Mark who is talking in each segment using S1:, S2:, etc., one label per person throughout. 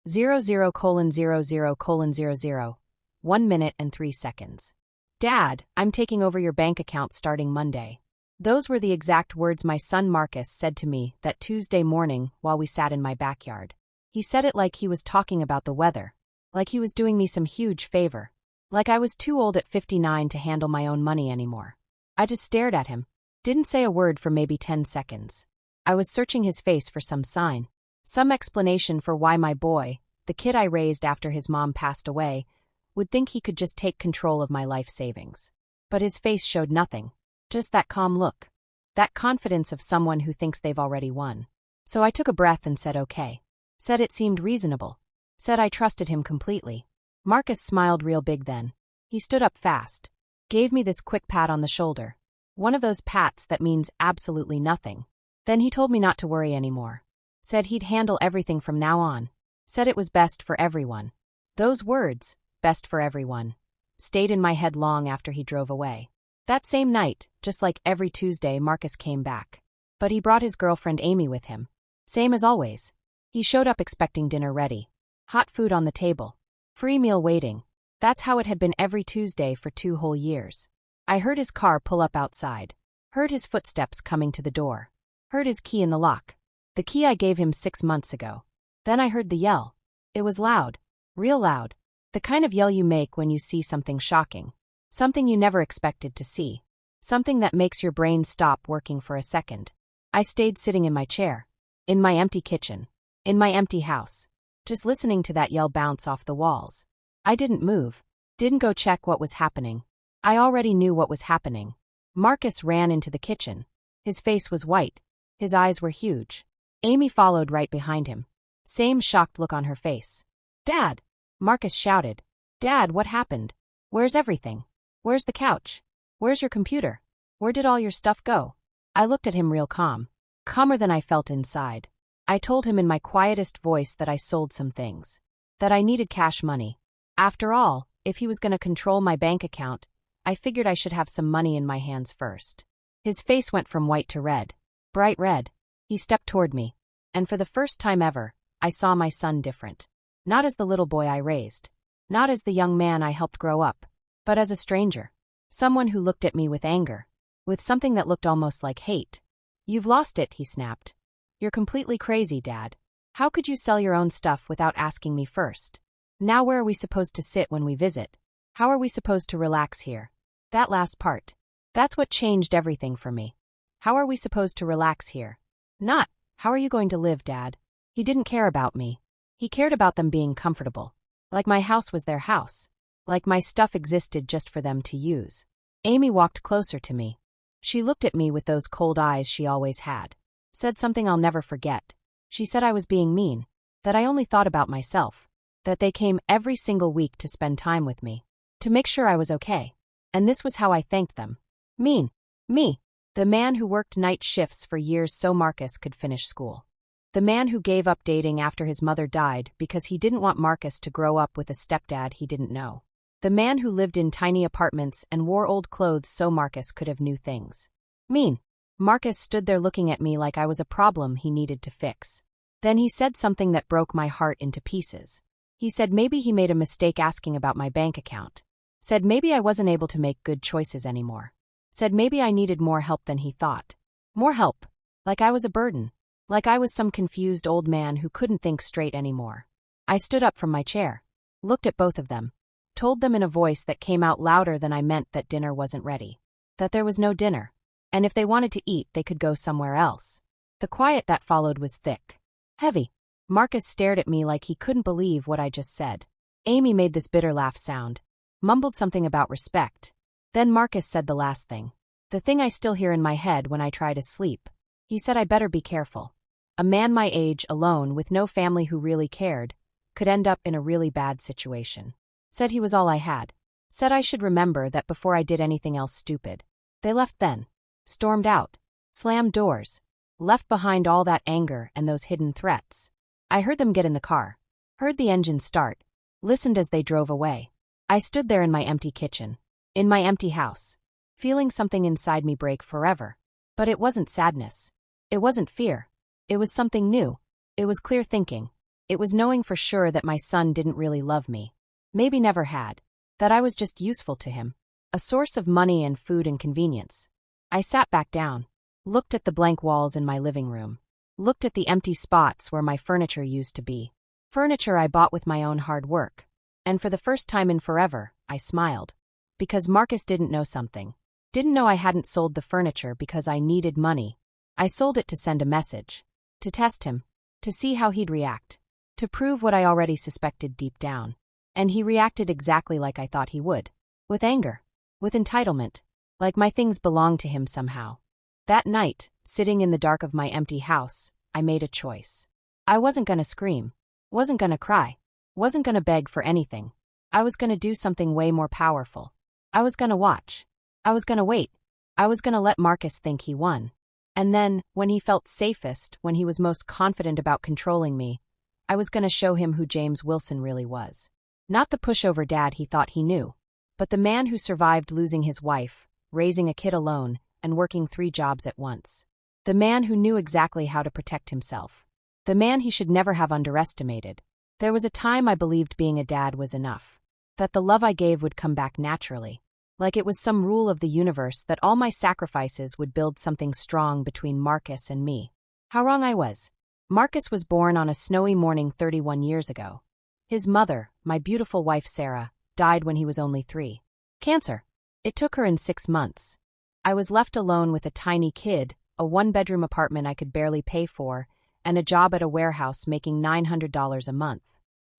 S1: 00:00:00, 1 minute and 3 seconds. Dad, I'm taking over your bank account starting Monday. Those were the exact words my son Marcus said to me that Tuesday morning while we sat in my backyard. He said it like he was talking about the weather, like he was doing me some huge favor, like I was too old at 59 to handle my own money anymore. I just stared at him, didn't say a word for maybe 10 seconds. I was searching his face for some sign, some explanation for why my boy, the kid I raised after his mom passed away, would think he could just take control of my life savings. But his face showed nothing. Just that calm look. That confidence of someone who thinks they've already won. So I took a breath and said okay. Said it seemed reasonable. Said I trusted him completely. Marcus smiled real big then. He stood up fast. Gave me this quick pat on the shoulder. One of those pats that means absolutely nothing. Then he told me not to worry anymore. Said he'd handle everything from now on. Said it was best for everyone. Those words, best for everyone, stayed in my head long after he drove away. That same night, just like every Tuesday, Marcus came back. But he brought his girlfriend Amy with him. Same as always. He showed up expecting dinner ready. Hot food on the table. Free meal waiting. That's how it had been every Tuesday for 2 whole years. I heard his car pull up outside. Heard his footsteps coming to the door. Heard his key in the lock. The key I gave him 6 months ago. Then I heard the yell. It was loud. Real loud. The kind of yell you make when you see something shocking. Something you never expected to see. Something that makes your brain stop working for a second. I stayed sitting in my chair. In my empty kitchen. In my empty house. Just listening to that yell bounce off the walls. I didn't move. Didn't go check what was happening. I already knew what was happening. Marcus ran into the kitchen. His face was white. His eyes were huge. Amy followed right behind him. Same shocked look on her face. Dad! Marcus shouted. Dad, what happened? Where's everything? Where's the couch? Where's your computer? Where did all your stuff go? I looked at him real calm. Calmer than I felt inside. I told him in my quietest voice that I sold some things. That I needed cash money. After all, if he was going to control my bank account, I figured I should have some money in my hands first. His face went from white to red. Bright red. He stepped toward me. And for the first time ever, I saw my son different. Not as the little boy I raised. Not as the young man I helped grow up. But as a stranger. Someone who looked at me with anger. With something that looked almost like hate. You've lost it, he snapped. You're completely crazy, Dad. How could you sell your own stuff without asking me first? Now where are we supposed to sit when we visit? How are we supposed to relax here? That last part. That's what changed everything for me. How are we supposed to relax here? Not, how are you going to live, Dad? He didn't care about me. He cared about them being comfortable. Like my house was their house. Like my stuff existed just for them to use. Amy walked closer to me. She looked at me with those cold eyes she always had. Said something I'll never forget. She said I was being mean. That I only thought about myself. That they came every single week to spend time with me. To make sure I was okay. And this was how I thanked them. Mean. Me. The man who worked night shifts for years so Marcus could finish school. The man who gave up dating after his mother died because he didn't want Marcus to grow up with a stepdad he didn't know. The man who lived in tiny apartments and wore old clothes so Marcus could have new things. Mean. Marcus stood there looking at me like I was a problem he needed to fix. Then he said something that broke my heart into pieces. He said maybe he made a mistake asking about my bank account. Said maybe I wasn't able to make good choices anymore. Said maybe I needed more help than he thought. More help. Like I was a burden. Like I was some confused old man who couldn't think straight anymore. I stood up from my chair. Looked at both of them. Told them in a voice that came out louder than I meant that dinner wasn't ready. That there was no dinner. And if they wanted to eat, they could go somewhere else. The quiet that followed was thick. Heavy. Marcus stared at me like he couldn't believe what I just said. Amy made this bitter laugh sound. Mumbled something about respect. Then Marcus said the last thing. The thing I still hear in my head when I try to sleep. He said I better be careful. A man my age, alone, with no family who really cared, could end up in a really bad situation. Said he was all I had. Said I should remember that before I did anything else stupid. They left then. Stormed out. Slammed doors. Left behind all that anger and those hidden threats. I heard them get in the car. Heard the engine start. Listened as they drove away. I stood there in my empty kitchen. In my empty house. Feeling something inside me break forever. But it wasn't sadness. It wasn't fear. It was something new. It was clear thinking. It was knowing for sure that my son didn't really love me. Maybe never had. That I was just useful to him. A source of money and food and convenience. I sat back down. Looked at the blank walls in my living room. Looked at the empty spots where my furniture used to be. Furniture I bought with my own hard work. And for the first time in forever, I smiled. Because Marcus didn't know something. Didn't know I hadn't sold the furniture because I needed money. I sold it to send a message. To test him. To see how he'd react. To prove what I already suspected deep down. And he reacted exactly like I thought he would. With anger. With entitlement. Like my things belonged to him somehow. That night, sitting in the dark of my empty house, I made a choice. I wasn't gonna scream. Wasn't gonna cry. Wasn't gonna beg for anything. I was gonna do something way more powerful. I was gonna watch. I was gonna wait. I was gonna let Marcus think he won. And then, when he felt safest, when he was most confident about controlling me, I was gonna show him who James Wilson really was. Not the pushover dad he thought he knew, but the man who survived losing his wife, raising a kid alone, and working 3 jobs at once. The man who knew exactly how to protect himself. The man he should never have underestimated. There was a time I believed being a dad was enough. That the love I gave would come back naturally. Like it was some rule of the universe that all my sacrifices would build something strong between Marcus and me. How wrong I was. Marcus was born on a snowy morning 31 years ago. His mother, my beautiful wife Sarah, died when he was only 3. Cancer. It took her in 6 months. I was left alone with a tiny kid, a 1-bedroom apartment I could barely pay for, and a job at a warehouse making $900 a month.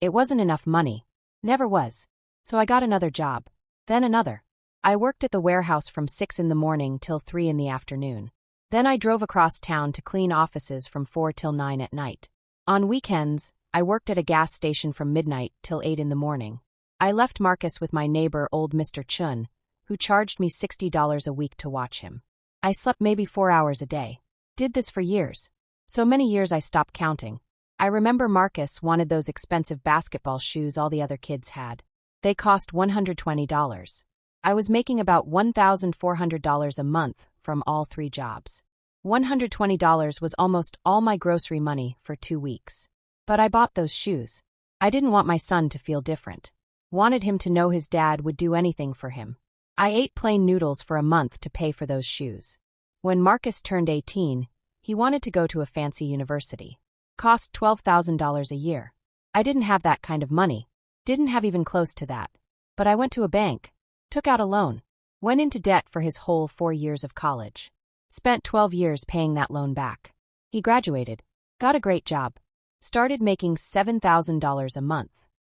S1: It wasn't enough money. Never was. So I got another job. Then another. I worked at the warehouse from 6 in the morning till 3 in the afternoon. Then I drove across town to clean offices from 4 till 9 at night. On weekends, I worked at a gas station from midnight till 8 in the morning. I left Marcus with my neighbor old Mr. Chun, who charged me $60 a week to watch him. I slept maybe 4 hours a day. Did this for years. So many years I stopped counting. I remember Marcus wanted those expensive basketball shoes all the other kids had. They cost $120. I was making about $1,400 a month from all 3 jobs. $120 was almost all my grocery money for 2 weeks. But I bought those shoes. I didn't want my son to feel different. Wanted him to know his dad would do anything for him. I ate plain noodles for a month to pay for those shoes. When Marcus turned 18, he wanted to go to a fancy university. Cost $12,000 a year. I didn't have that kind of money. Didn't have even close to that. But I went to a bank. Took out a loan. Went into debt for his whole 4 years of college. Spent 12 years paying that loan back. He graduated. Got a great job. Started making $7,000 a month.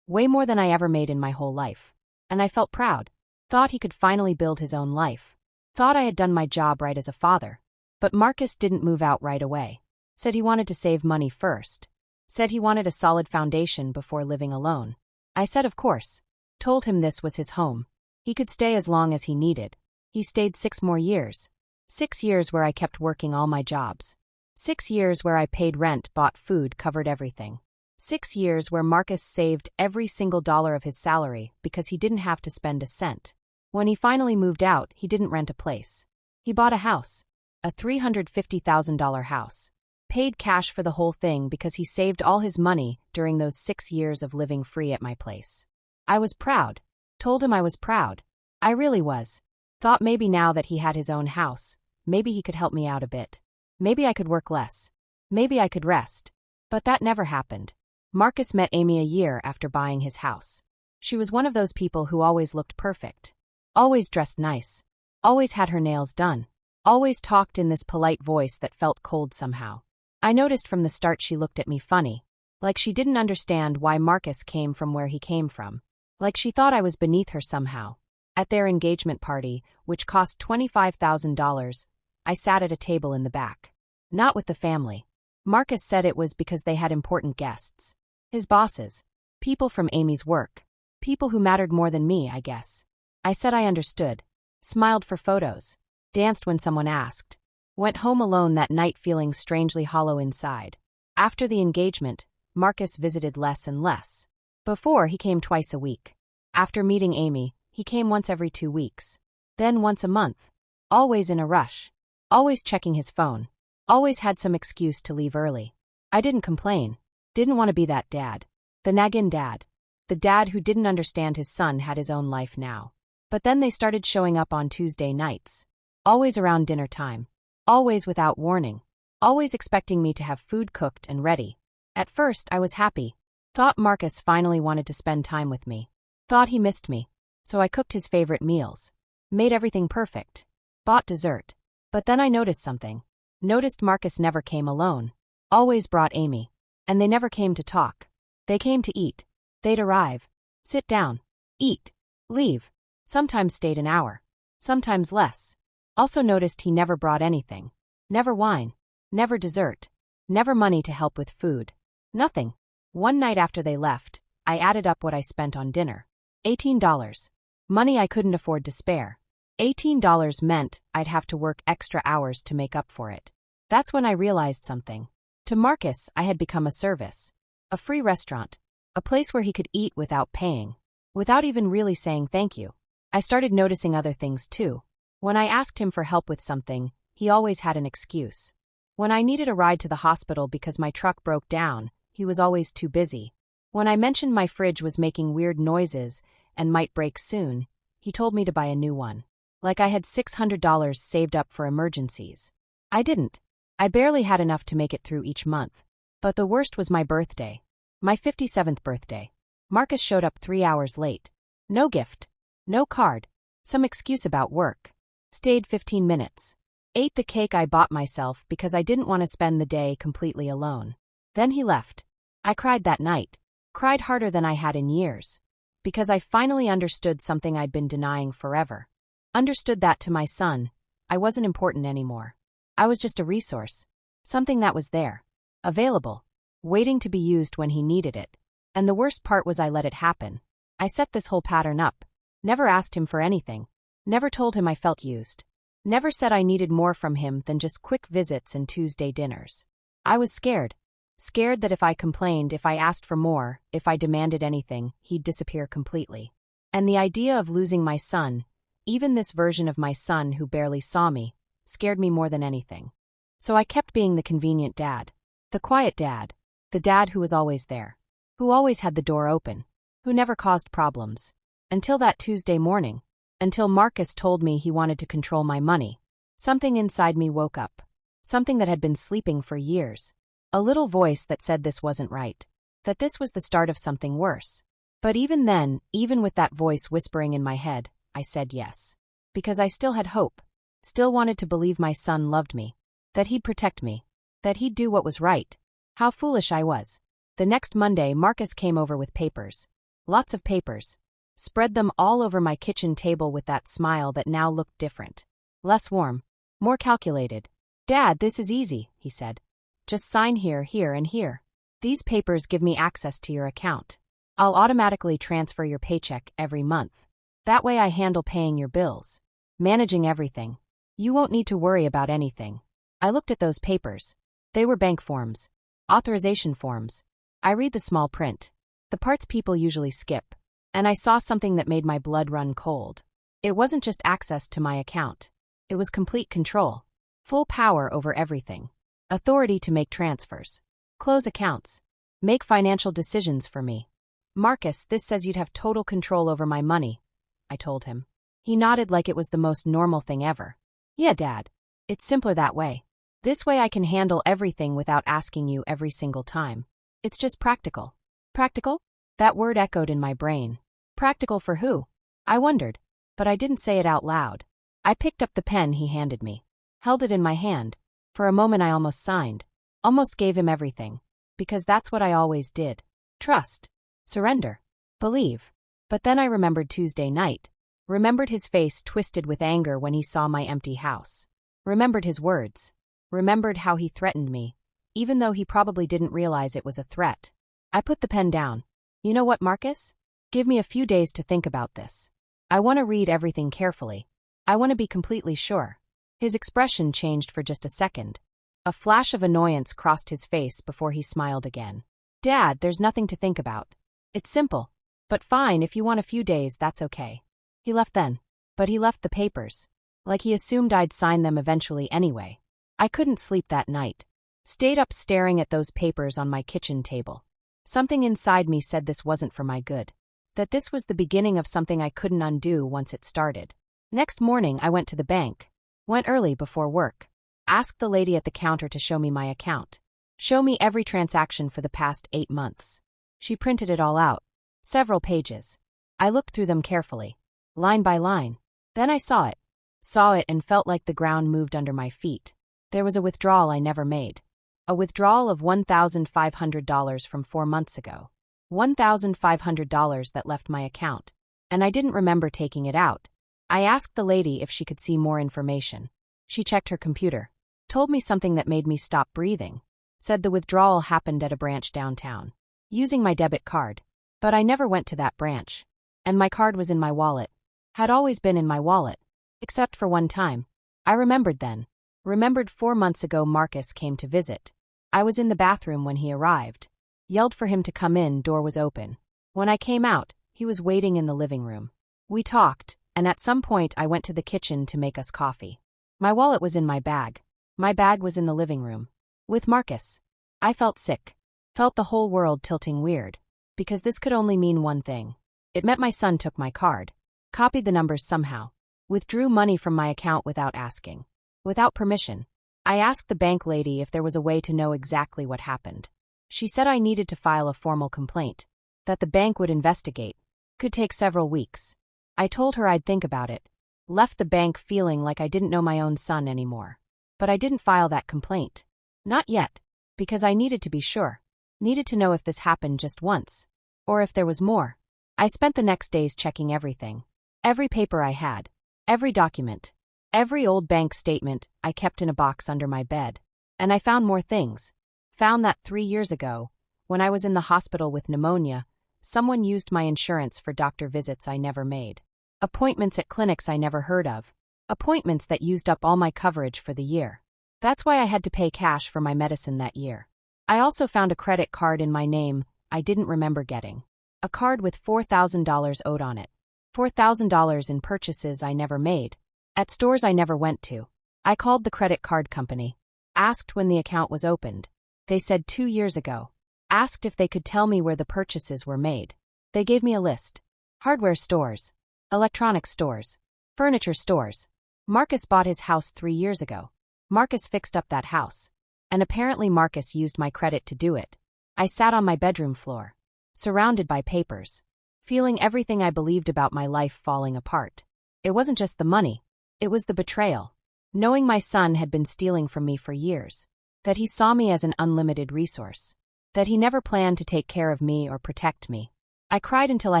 S1: Way more than I ever made in my whole life. And I felt proud. Thought he could finally build his own life. Thought I had done my job right as a father. But Marcus didn't move out right away. Said he wanted to save money first. Said he wanted a solid foundation before living alone. I said of course. Told him this was his home. He could stay as long as he needed. He stayed 6 more years. 6 years where I kept working all my jobs. 6 years where I paid rent, bought food, covered everything. 6 years where Marcus saved every single dollar of his salary because he didn't have to spend a cent. When he finally moved out, he didn't rent a place. He bought a house. A $350,000 house. Paid cash for the whole thing because he saved all his money during those 6 years of living free at my place. I was proud. Told him I was proud. I really was. Thought maybe now that he had his own house, maybe he could help me out a bit. Maybe I could work less. Maybe I could rest. But that never happened. Marcus met Amy a year after buying his house. She was one of those people who always looked perfect. Always dressed nice. Always had her nails done. Always talked in this polite voice that felt cold somehow. I noticed from the start she looked at me funny. Like she didn't understand why Marcus came from where he came from. Like she thought I was beneath her somehow. At their engagement party, which cost $25,000, I sat at a table in the back. Not with the family. Marcus said it was because they had important guests. His bosses. People from Amy's work. People who mattered more than me, I guess. I said I understood. Smiled for photos. Danced when someone asked. Went home alone that night feeling strangely hollow inside. After the engagement, Marcus visited less and less. Before, he came twice a week. After meeting Amy, he came once every 2 weeks. Then once a month. Always in a rush. Always checking his phone. Always had some excuse to leave early. I didn't complain. Didn't want to be that dad. The nagging dad. The dad who didn't understand his son had his own life now. But then they started showing up on Tuesday nights. Always around dinner time. Always without warning. Always expecting me to have food cooked and ready. At first, I was happy. Thought Marcus finally wanted to spend time with me. Thought he missed me. So I cooked his favorite meals. Made everything perfect. Bought dessert. But then I noticed something. Noticed Marcus never came alone. Always brought Amy. And they never came to talk. They came to eat. They'd arrive. Sit down. Eat. Leave. Sometimes stayed an hour. Sometimes less. Also noticed he never brought anything. Never wine. Never dessert. Never money to help with food. Nothing. One night after they left, I added up what I spent on dinner. $18. Money I couldn't afford to spare. $18 meant I'd have to work extra hours to make up for it. That's when I realized something. To Marcus, I had become a service. A free restaurant. A place where he could eat without paying. Without even really saying thank you. I started noticing other things too. When I asked him for help with something, he always had an excuse. When I needed a ride to the hospital because my truck broke down, he was always too busy. When I mentioned my fridge was making weird noises and might break soon, he told me to buy a new one. Like I had $600 saved up for emergencies. I didn't. I barely had enough to make it through each month. But the worst was my birthday. My 57th birthday. Marcus showed up 3 hours late. No gift. No card. Some excuse about work. Stayed 15 minutes. Ate the cake I bought myself because I didn't want to spend the day completely alone. Then he left. I cried that night. Cried harder than I had in years. Because I finally understood something I'd been denying forever. Understood that to my son, I wasn't important anymore. I was just a resource. Something that was there. Available. Waiting to be used when he needed it. And the worst part was I let it happen. I set this whole pattern up. Never asked him for anything. Never told him I felt used. Never said I needed more from him than just quick visits and Tuesday dinners. I was scared. Scared that if I complained, if I asked for more, if I demanded anything, he'd disappear completely. And the idea of losing my son, even this version of my son who barely saw me, scared me more than anything. So I kept being the convenient dad. The quiet dad. The dad who was always there. Who always had the door open. Who never caused problems. Until that Tuesday morning. Until Marcus told me he wanted to control my money. Something inside me woke up. Something that had been sleeping for years. A little voice that said this wasn't right. That this was the start of something worse. But even then, even with that voice whispering in my head, I said yes. Because I still had hope. Still wanted to believe my son loved me. That he'd protect me. That he'd do what was right. How foolish I was. The next Monday, Marcus came over with papers. Lots of papers. Spread them all over my kitchen table with that smile that now looked different. Less warm. More calculated. "Dad, this is easy," he said. "Just sign here, here, and here. These papers give me access to your account. I'll automatically transfer your paycheck every month. That way I handle paying your bills. Managing everything. You won't need to worry about anything." I looked at those papers. They were bank forms. Authorization forms. I read the small print. The parts people usually skip. And I saw something that made my blood run cold. It wasn't just access to my account. It was complete control. Full power over everything. Authority to make transfers. Close accounts. Make financial decisions for me. "Marcus, this says you'd have total control over my money," I told him. He nodded like it was the most normal thing ever. "Yeah, Dad. It's simpler that way. This way I can handle everything without asking you every single time. It's just practical." Practical? That word echoed in my brain. Practical for who? I wondered. But I didn't say it out loud. I picked up the pen he handed me. Held it in my hand. For a moment I almost signed. Almost gave him everything. Because that's what I always did. Trust. Surrender. Believe. But then I remembered Tuesday night. Remembered his face twisted with anger when he saw my empty house. Remembered his words. Remembered how he threatened me. Even though he probably didn't realize it was a threat. I put the pen down. "You know what, Marcus? Give me a few days to think about this. I want to read everything carefully. I want to be completely sure." His expression changed for just a second. A flash of annoyance crossed his face before he smiled again. "Dad, there's nothing to think about. It's simple. But fine, if you want a few days, that's okay." He left then. But he left the papers. Like he assumed I'd sign them eventually anyway. I couldn't sleep that night. Stayed up staring at those papers on my kitchen table. Something inside me said this wasn't for my good. That this was the beginning of something I couldn't undo once it started. Next morning, I went to the bank. Went early before work. Asked the lady at the counter to show me my account. Show me every transaction for the past 8 months. She printed it all out. Several pages. I looked through them carefully. Line by line. Then I saw it. Saw it and felt like the ground moved under my feet. There was a withdrawal I never made. A withdrawal of $1,500 from 4 months ago. $1,500 that left my account. And I didn't remember taking it out. I asked the lady if she could see more information. She checked her computer. Told me something that made me stop breathing. Said the withdrawal happened at a branch downtown. Using my debit card. But I never went to that branch. And my card was in my wallet. Had always been in my wallet. Except for one time. I remembered then. Remembered 4 months ago Marcus came to visit. I was in the bathroom when he arrived. Yelled for him to come in, door was open. When I came out, he was waiting in the living room. We talked, and at some point I went to the kitchen to make us coffee. My wallet was in my bag. My bag was in the living room. With Marcus. I felt sick. Felt the whole world tilting weird. Because this could only mean one thing. It meant my son took my card. Copied the numbers somehow. Withdrew money from my account without asking. Without permission. I asked the bank lady if there was a way to know exactly what happened. She said I needed to file a formal complaint. That the bank would investigate. Could take several weeks. I told her I'd think about it. Left the bank feeling like I didn't know my own son anymore. But I didn't file that complaint. Not yet. Because I needed to be sure. Needed to know if this happened just once. Or if there was more. I spent the next days checking everything. Every paper I had. Every document. Every old bank statement I kept in a box under my bed. And I found more things. Found that 3 years ago, when I was in the hospital with pneumonia, someone used my insurance for doctor visits I never made. Appointments at clinics I never heard of. Appointments that used up all my coverage for the year. That's why I had to pay cash for my medicine that year. I also found a credit card in my name I didn't remember getting. A card with $4,000 owed on it. $4,000 in purchases I never made. At stores I never went to. I called the credit card company. Asked when the account was opened. They said 2 years ago. Asked if they could tell me where the purchases were made. They gave me a list. Hardware stores. Electronics stores. Furniture stores. Marcus bought his house 3 years ago. Marcus fixed up that house. And apparently Marcus used my credit to do it. I sat on my bedroom floor. Surrounded by papers. Feeling everything I believed about my life falling apart. It wasn't just the money. It was the betrayal. Knowing my son had been stealing from me for years. That he saw me as an unlimited resource. That he never planned to take care of me or protect me. I cried until I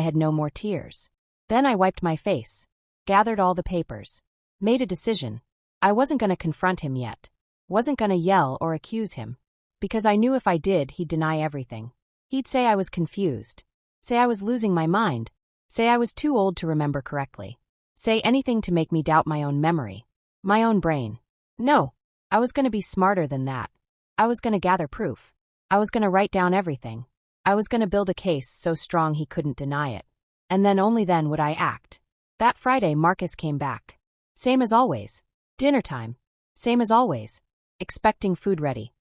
S1: had no more tears. Then I wiped my face. Gathered all the papers. Made a decision. I wasn't going to confront him yet. Wasn't going to yell or accuse him. Because I knew if I did, he'd deny everything. He'd say I was confused. Say I was losing my mind. Say I was too old to remember correctly. Say anything to make me doubt my own memory. My own brain. No. I was going to be smarter than that. I was going to gather proof. I was going to write down everything. I was going to build a case so strong he couldn't deny it. And then only then would I act. That Friday Marcus came back. Same as always. Dinner time. Same as always. Expecting food ready.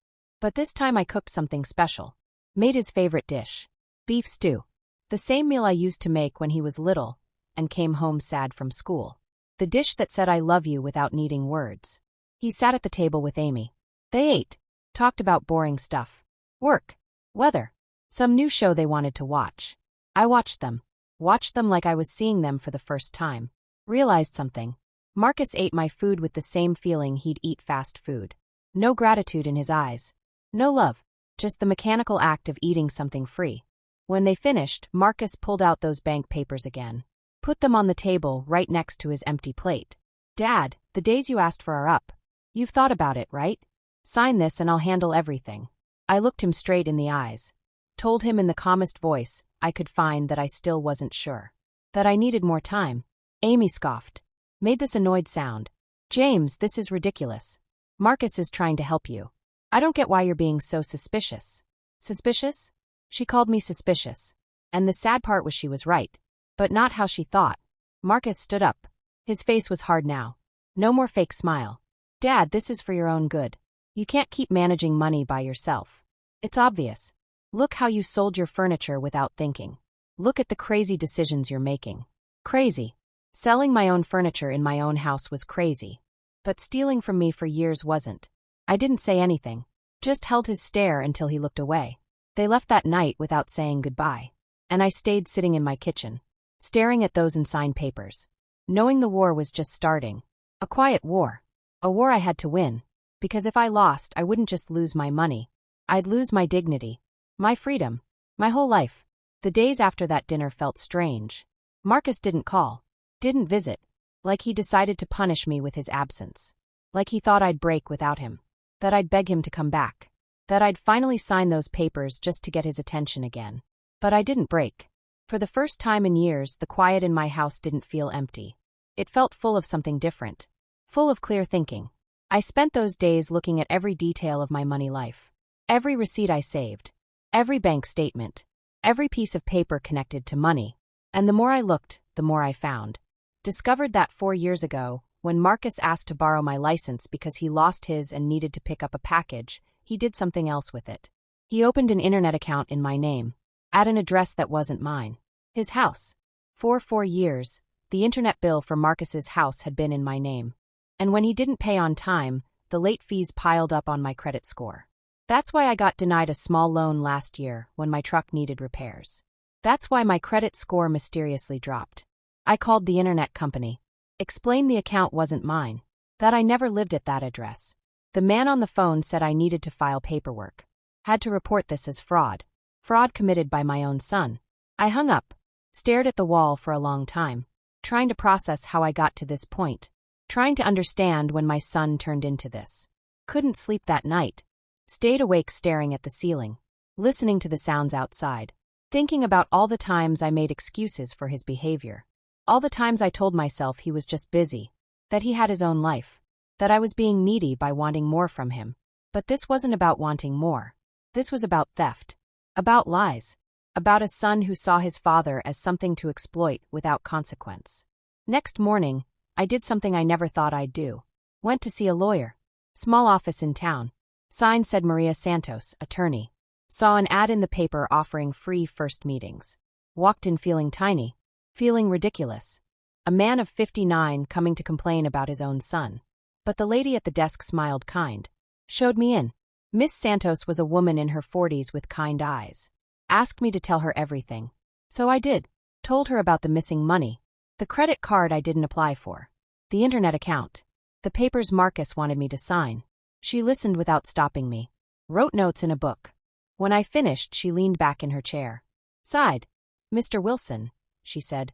S1: But this time I cooked something special. Made his favorite dish. Beef stew. The same meal I used to make when he was little and came home sad from school. The dish that said I love you without needing words. He sat at the table with Amy. They ate. Talked about boring stuff. Work. Weather. Some new show they wanted to watch. I watched them. Watched them like I was seeing them for the first time. Realized something. Marcus ate my food with the same feeling he'd eat fast food. No gratitude in his eyes. No love. Just the mechanical act of eating something free. When they finished, Marcus pulled out those bank papers again. Put them on the table right next to his empty plate. Dad, the days you asked for are up. You've thought about it, right? Sign this and I'll handle everything. I looked him straight in the eyes. Told him in the calmest voice I could find that I still wasn't sure. That I needed more time. Amy scoffed. Made this annoyed sound. James, this is ridiculous. Marcus is trying to help you. I don't get why you're being so suspicious. Suspicious? She called me suspicious. And the sad part was she was right. But not how she thought. Marcus stood up. His face was hard now. No more fake smile. Dad, this is for your own good. You can't keep managing money by yourself. It's obvious. Look how you sold your furniture without thinking. Look at the crazy decisions you're making. Crazy. Selling my own furniture in my own house was crazy. But stealing from me for years wasn't. I didn't say anything. Just held his stare until he looked away. They left that night without saying goodbye. And I stayed sitting in my kitchen, staring at those unsigned papers, knowing the war was just starting. A quiet war. A war I had to win. Because if I lost, I wouldn't just lose my money. I'd lose my dignity, my freedom, my whole life. The days after that dinner felt strange. Marcus didn't call, didn't visit, like he decided to punish me with his absence. Like he thought I'd break without him, that I'd beg him to come back, that I'd finally sign those papers just to get his attention again. But I didn't break. For the first time in years, the quiet in my house didn't feel empty. It felt full of something different, full of clear thinking. I spent those days looking at every detail of my money life, every receipt I saved, every bank statement, every piece of paper connected to money. And the more I looked, the more I found. Discovered that 4 years ago, when Marcus asked to borrow my license because he lost his and needed to pick up a package, he did something else with it. He opened an internet account in my name, at an address that wasn't mine. His house. For 4 years, the internet bill for Marcus's house had been in my name. And when he didn't pay on time, the late fees piled up on my credit score. That's why I got denied a small loan last year when my truck needed repairs. That's why my credit score mysteriously dropped. I called the internet company. Explained the account wasn't mine. That I never lived at that address. The man on the phone said I needed to file paperwork. Had to report this as fraud. Fraud committed by my own son. I hung up. Stared at the wall for a long time. Trying to process how I got to this point. Trying to understand when my son turned into this. Couldn't sleep that night. Stayed awake staring at the ceiling. Listening to the sounds outside. Thinking about all the times I made excuses for his behavior. All the times I told myself he was just busy. That he had his own life. That I was being needy by wanting more from him. But this wasn't about wanting more. This was about theft. About lies. About a son who saw his father as something to exploit without consequence. Next morning, I did something I never thought I'd do. Went to see a lawyer. Small office in town. Sign said Maria Santos, attorney. Saw an ad in the paper offering free first meetings. Walked in feeling tiny. Feeling ridiculous. A man of 59 coming to complain about his own son. But the lady at the desk smiled kind. Showed me in. Miss Santos was a woman in her 40s with kind eyes. Asked me to tell her everything. So I did. Told her about the missing money. The credit card I didn't apply for. The internet account. The papers Marcus wanted me to sign. She listened without stopping me. Wrote notes in a book. When I finished, she leaned back in her chair. Sighed. Mr. Wilson, she said,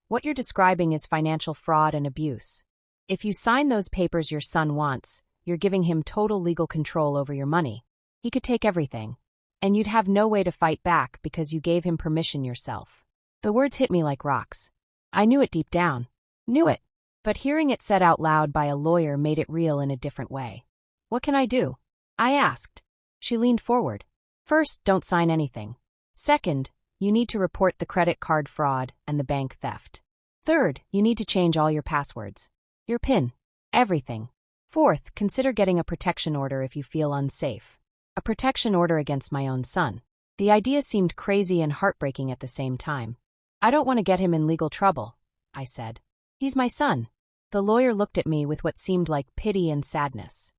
S1: what you're describing is financial fraud and abuse. If you sign those papers your son wants, you're giving him total legal control over your money. He could take everything. And you'd have no way to fight back because you gave him permission yourself. The words hit me like rocks. I knew it deep down. Knew it. But hearing it said out loud by a lawyer made it real in a different way. What can I do? I asked. She leaned forward. First, don't sign anything. Second, you need to report the credit card fraud and the bank theft. Third, you need to change all your passwords. Your PIN. Everything. Fourth, consider getting a protection order if you feel unsafe. A protection order against my own son. The idea seemed crazy and heartbreaking at the same time. I don't want to get him in legal trouble, I said. He's my son. The lawyer looked at me with what seemed like pity and sadness.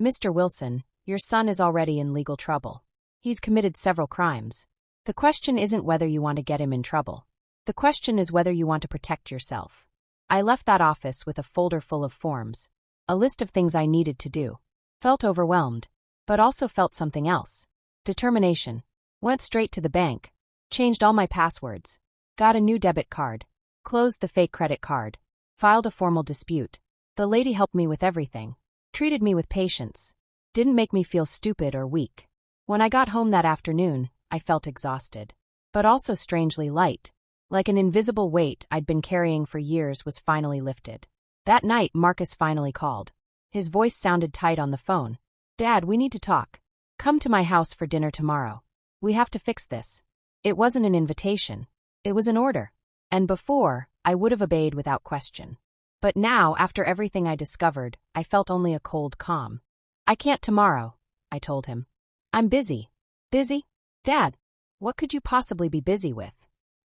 S1: Mr. Wilson, your son is already in legal trouble. He's committed several crimes. The question isn't whether you want to get him in trouble. The question is whether you want to protect yourself. I left that office with a folder full of forms. A list of things I needed to do. Felt overwhelmed, but also felt something else. Determination. Went straight to the bank. Changed all my passwords. Got a new debit card. Closed the fake credit card. Filed a formal dispute. The lady helped me with everything. Treated me with patience. Didn't make me feel stupid or weak. When I got home that afternoon, I felt exhausted. But also strangely light. Like an invisible weight I'd been carrying for years was finally lifted. That night, Marcus finally called. His voice sounded tight on the phone. Dad, we need to talk. Come to my house for dinner tomorrow. We have to fix this. It wasn't an invitation. It was an order. And before, I would have obeyed without question. But now, after everything I discovered, I felt only a cold calm. I can't tomorrow, I told him. I'm busy. Busy? Dad, What could you possibly be busy with?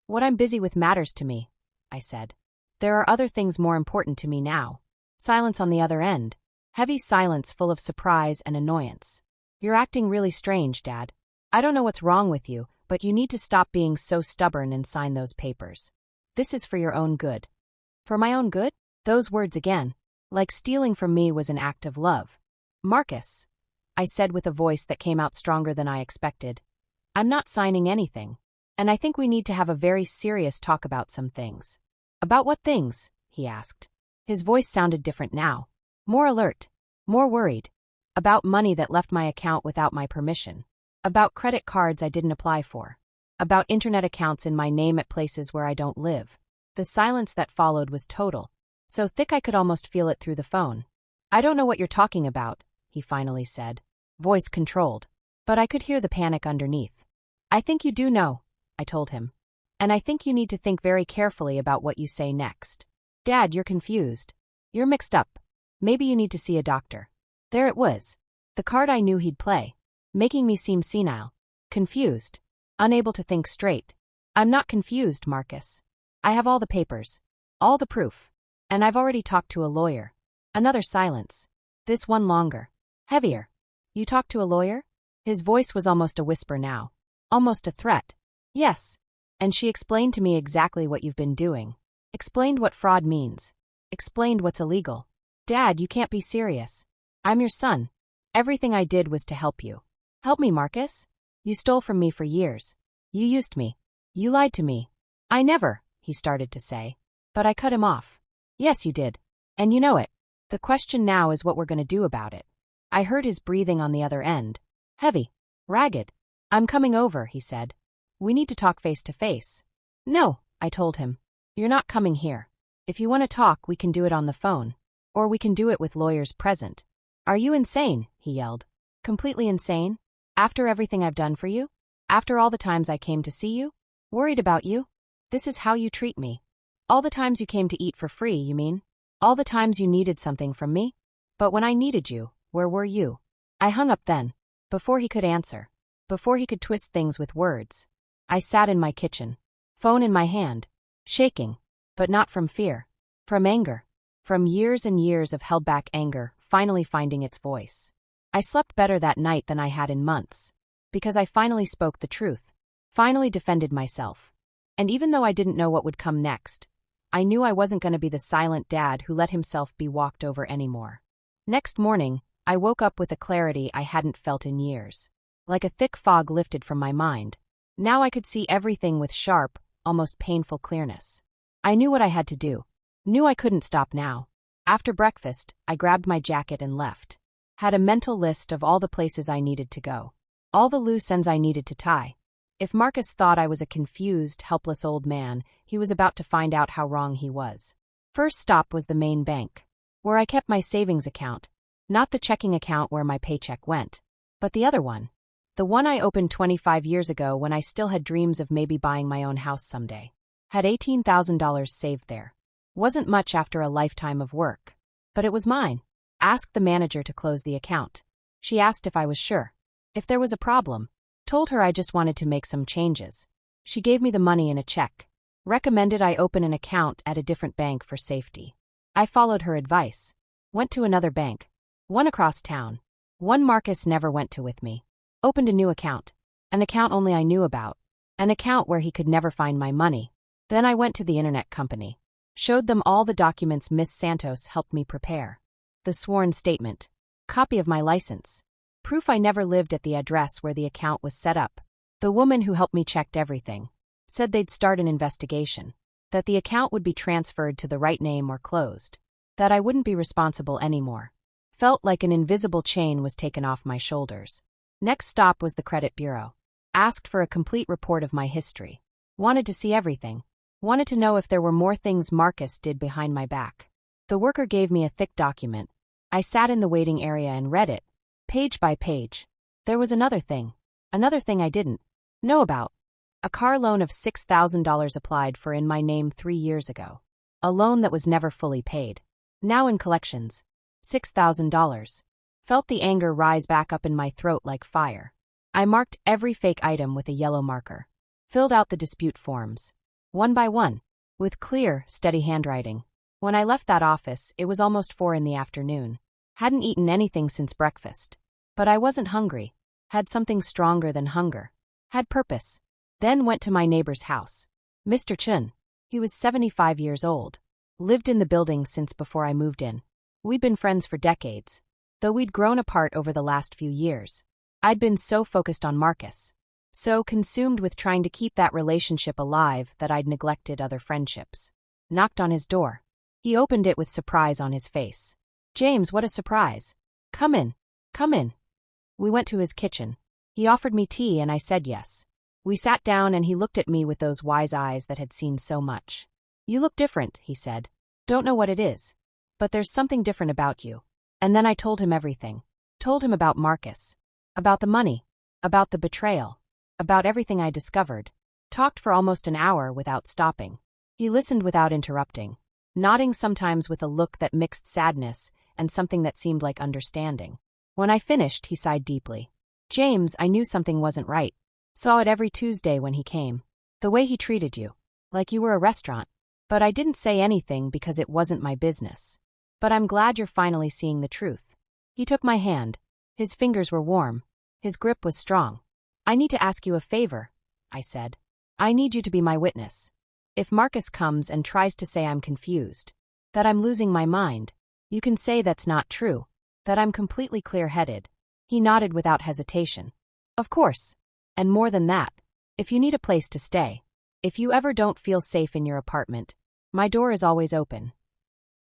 S1: What I'm busy with matters to me, I said. There are other things more important to me now. Silence on the other end. Heavy silence full of surprise and annoyance. You're acting really strange, Dad. I don't know what's wrong with you, but you need to stop being so stubborn and sign those papers. This is for your own good. For my own good? Those words again. Like stealing from me was an act of love. Marcus, I said with a voice that came out stronger than I expected. I'm not signing anything. And I think we need to have a very serious talk about some things. About what things? He asked. His voice sounded different now. More alert. More worried. About money that left my account without my permission. About credit cards I didn't apply for. About internet accounts in my name at places where I don't live. The silence that followed was total. So thick I could almost feel it through the phone. I don't know what you're talking about, he finally said. Voice controlled. But I could hear the panic underneath. I think you do know, I told him. And I think you need to think very carefully about what you say next. Dad, you're confused. You're mixed up. Maybe you need to see a doctor. There it was. The card I knew he'd play. Making me seem senile. Confused. Unable to think straight. I'm not confused, Marcus. I have all the papers. All the proof. And I've already talked to a lawyer. Another silence. This one longer. Heavier. You talked to a lawyer? His voice was almost a whisper now. Almost a threat. Yes. And she explained to me exactly what you've been doing. Explained what fraud means. Explained what's illegal. Dad, you can't be serious. I'm your son. Everything I did was to help you. Help me, Marcus? You stole from me for years. You used me. You lied to me. I never, he started to say. But I cut him off. Yes, you did. And you know it. The question now is what we're going to do about it. I heard his breathing on the other end. Heavy. Ragged. I'm coming over, he said. We need to talk face to face. No, I told him. You're not coming here. If you want to talk, we can do it on the phone. Or we can do it with lawyers present. Are you insane? He yelled. Completely insane? After everything I've done for you? After all the times I came to see you? Worried about you? This is how you treat me. All the times you came to eat for free, you mean? All the times you needed something from me? But when I needed you, where were you? I hung up then. Before he could answer. Before he could twist things with words. I sat in my kitchen. Phone in my hand. Shaking. But not from fear. From anger. From years and years of held-back anger, finally finding its voice. I slept better that night than I had in months. Because I finally spoke the truth. Finally defended myself. And even though I didn't know what would come next, I knew I wasn't going to be the silent dad who let himself be walked over anymore. Next morning, I woke up with a clarity I hadn't felt in years. Like a thick fog lifted from my mind. Now I could see everything with sharp, almost painful clearness. I knew what I had to do. Knew I couldn't stop now. After breakfast, I grabbed my jacket and left. Had a mental list of all the places I needed to go. All the loose ends I needed to tie. If Marcus thought I was a confused, helpless old man, he was about to find out how wrong he was. First stop was the main bank, where I kept my savings account. Not the checking account where my paycheck went, but the other one. The one I opened 25 years ago when I still had dreams of maybe buying my own house someday. Had $18,000 saved there. Wasn't much after a lifetime of work. But it was mine. Asked the manager to close the account. She asked if I was sure. If there was a problem. Told her I just wanted to make some changes. She gave me the money in a check. Recommended I open an account at a different bank for safety. I followed her advice. Went to another bank. One across town. One Marcus never went to with me. Opened a new account. An account only I knew about. An account where he could never find my money. Then I went to the internet company. Showed them all the documents Miss Santos helped me prepare. The sworn statement. Copy of my license. Proof I never lived at the address where the account was set up. The woman who helped me checked everything. Said they'd start an investigation. That the account would be transferred to the right name or closed. That I wouldn't be responsible anymore. Felt like an invisible chain was taken off my shoulders. Next stop was the credit bureau. Asked for a complete report of my history. Wanted to see everything. Wanted to know if there were more things Marcus did behind my back. The worker gave me a thick document. I sat in the waiting area and read it, page by page. There was another thing I didn't know about. A car loan of $6,000 applied for in my name 3 years ago. A loan that was never fully paid. Now in collections. $6,000. Felt the anger rise back up in my throat like fire. I marked every fake item with a yellow marker. Filled out the dispute forms. One by one. With clear, steady handwriting. When I left that office, it was almost 4 in the afternoon. Hadn't eaten anything since breakfast. But I wasn't hungry. Had something stronger than hunger. Had purpose. Then went to my neighbor's house. Mr. Chun. He was 75 years old. Lived in the building since before I moved in. We'd been friends for decades. Though we'd grown apart over the last few years. I'd been so focused on Marcus. So consumed with trying to keep that relationship alive that I'd neglected other friendships. Knocked on his door. He opened it with surprise on his face. James, what a surprise. Come in. Come in. We went to his kitchen. He offered me tea and I said yes. We sat down and he looked at me with those wise eyes that had seen so much. You look different, he said. Don't know what it is. But there's something different about you. And then I told him everything. Told him about Marcus. About the money. About the betrayal. About everything I discovered. Talked for almost an hour without stopping. He listened without interrupting. Nodding sometimes with a look that mixed sadness and something that seemed like understanding. When I finished, he sighed deeply. James, I knew something wasn't right. Saw it every Tuesday when he came. The way he treated you. Like you were a restaurant. But I didn't say anything because it wasn't my business. But I'm glad you're finally seeing the truth. He took my hand. His fingers were warm. His grip was strong. I need to ask you a favor, I said. I need you to be my witness. If Marcus comes and tries to say I'm confused, that I'm losing my mind, you can say that's not true, that I'm completely clear-headed. He nodded without hesitation. Of course. And more than that, if you need a place to stay, if you ever don't feel safe in your apartment, my door is always open.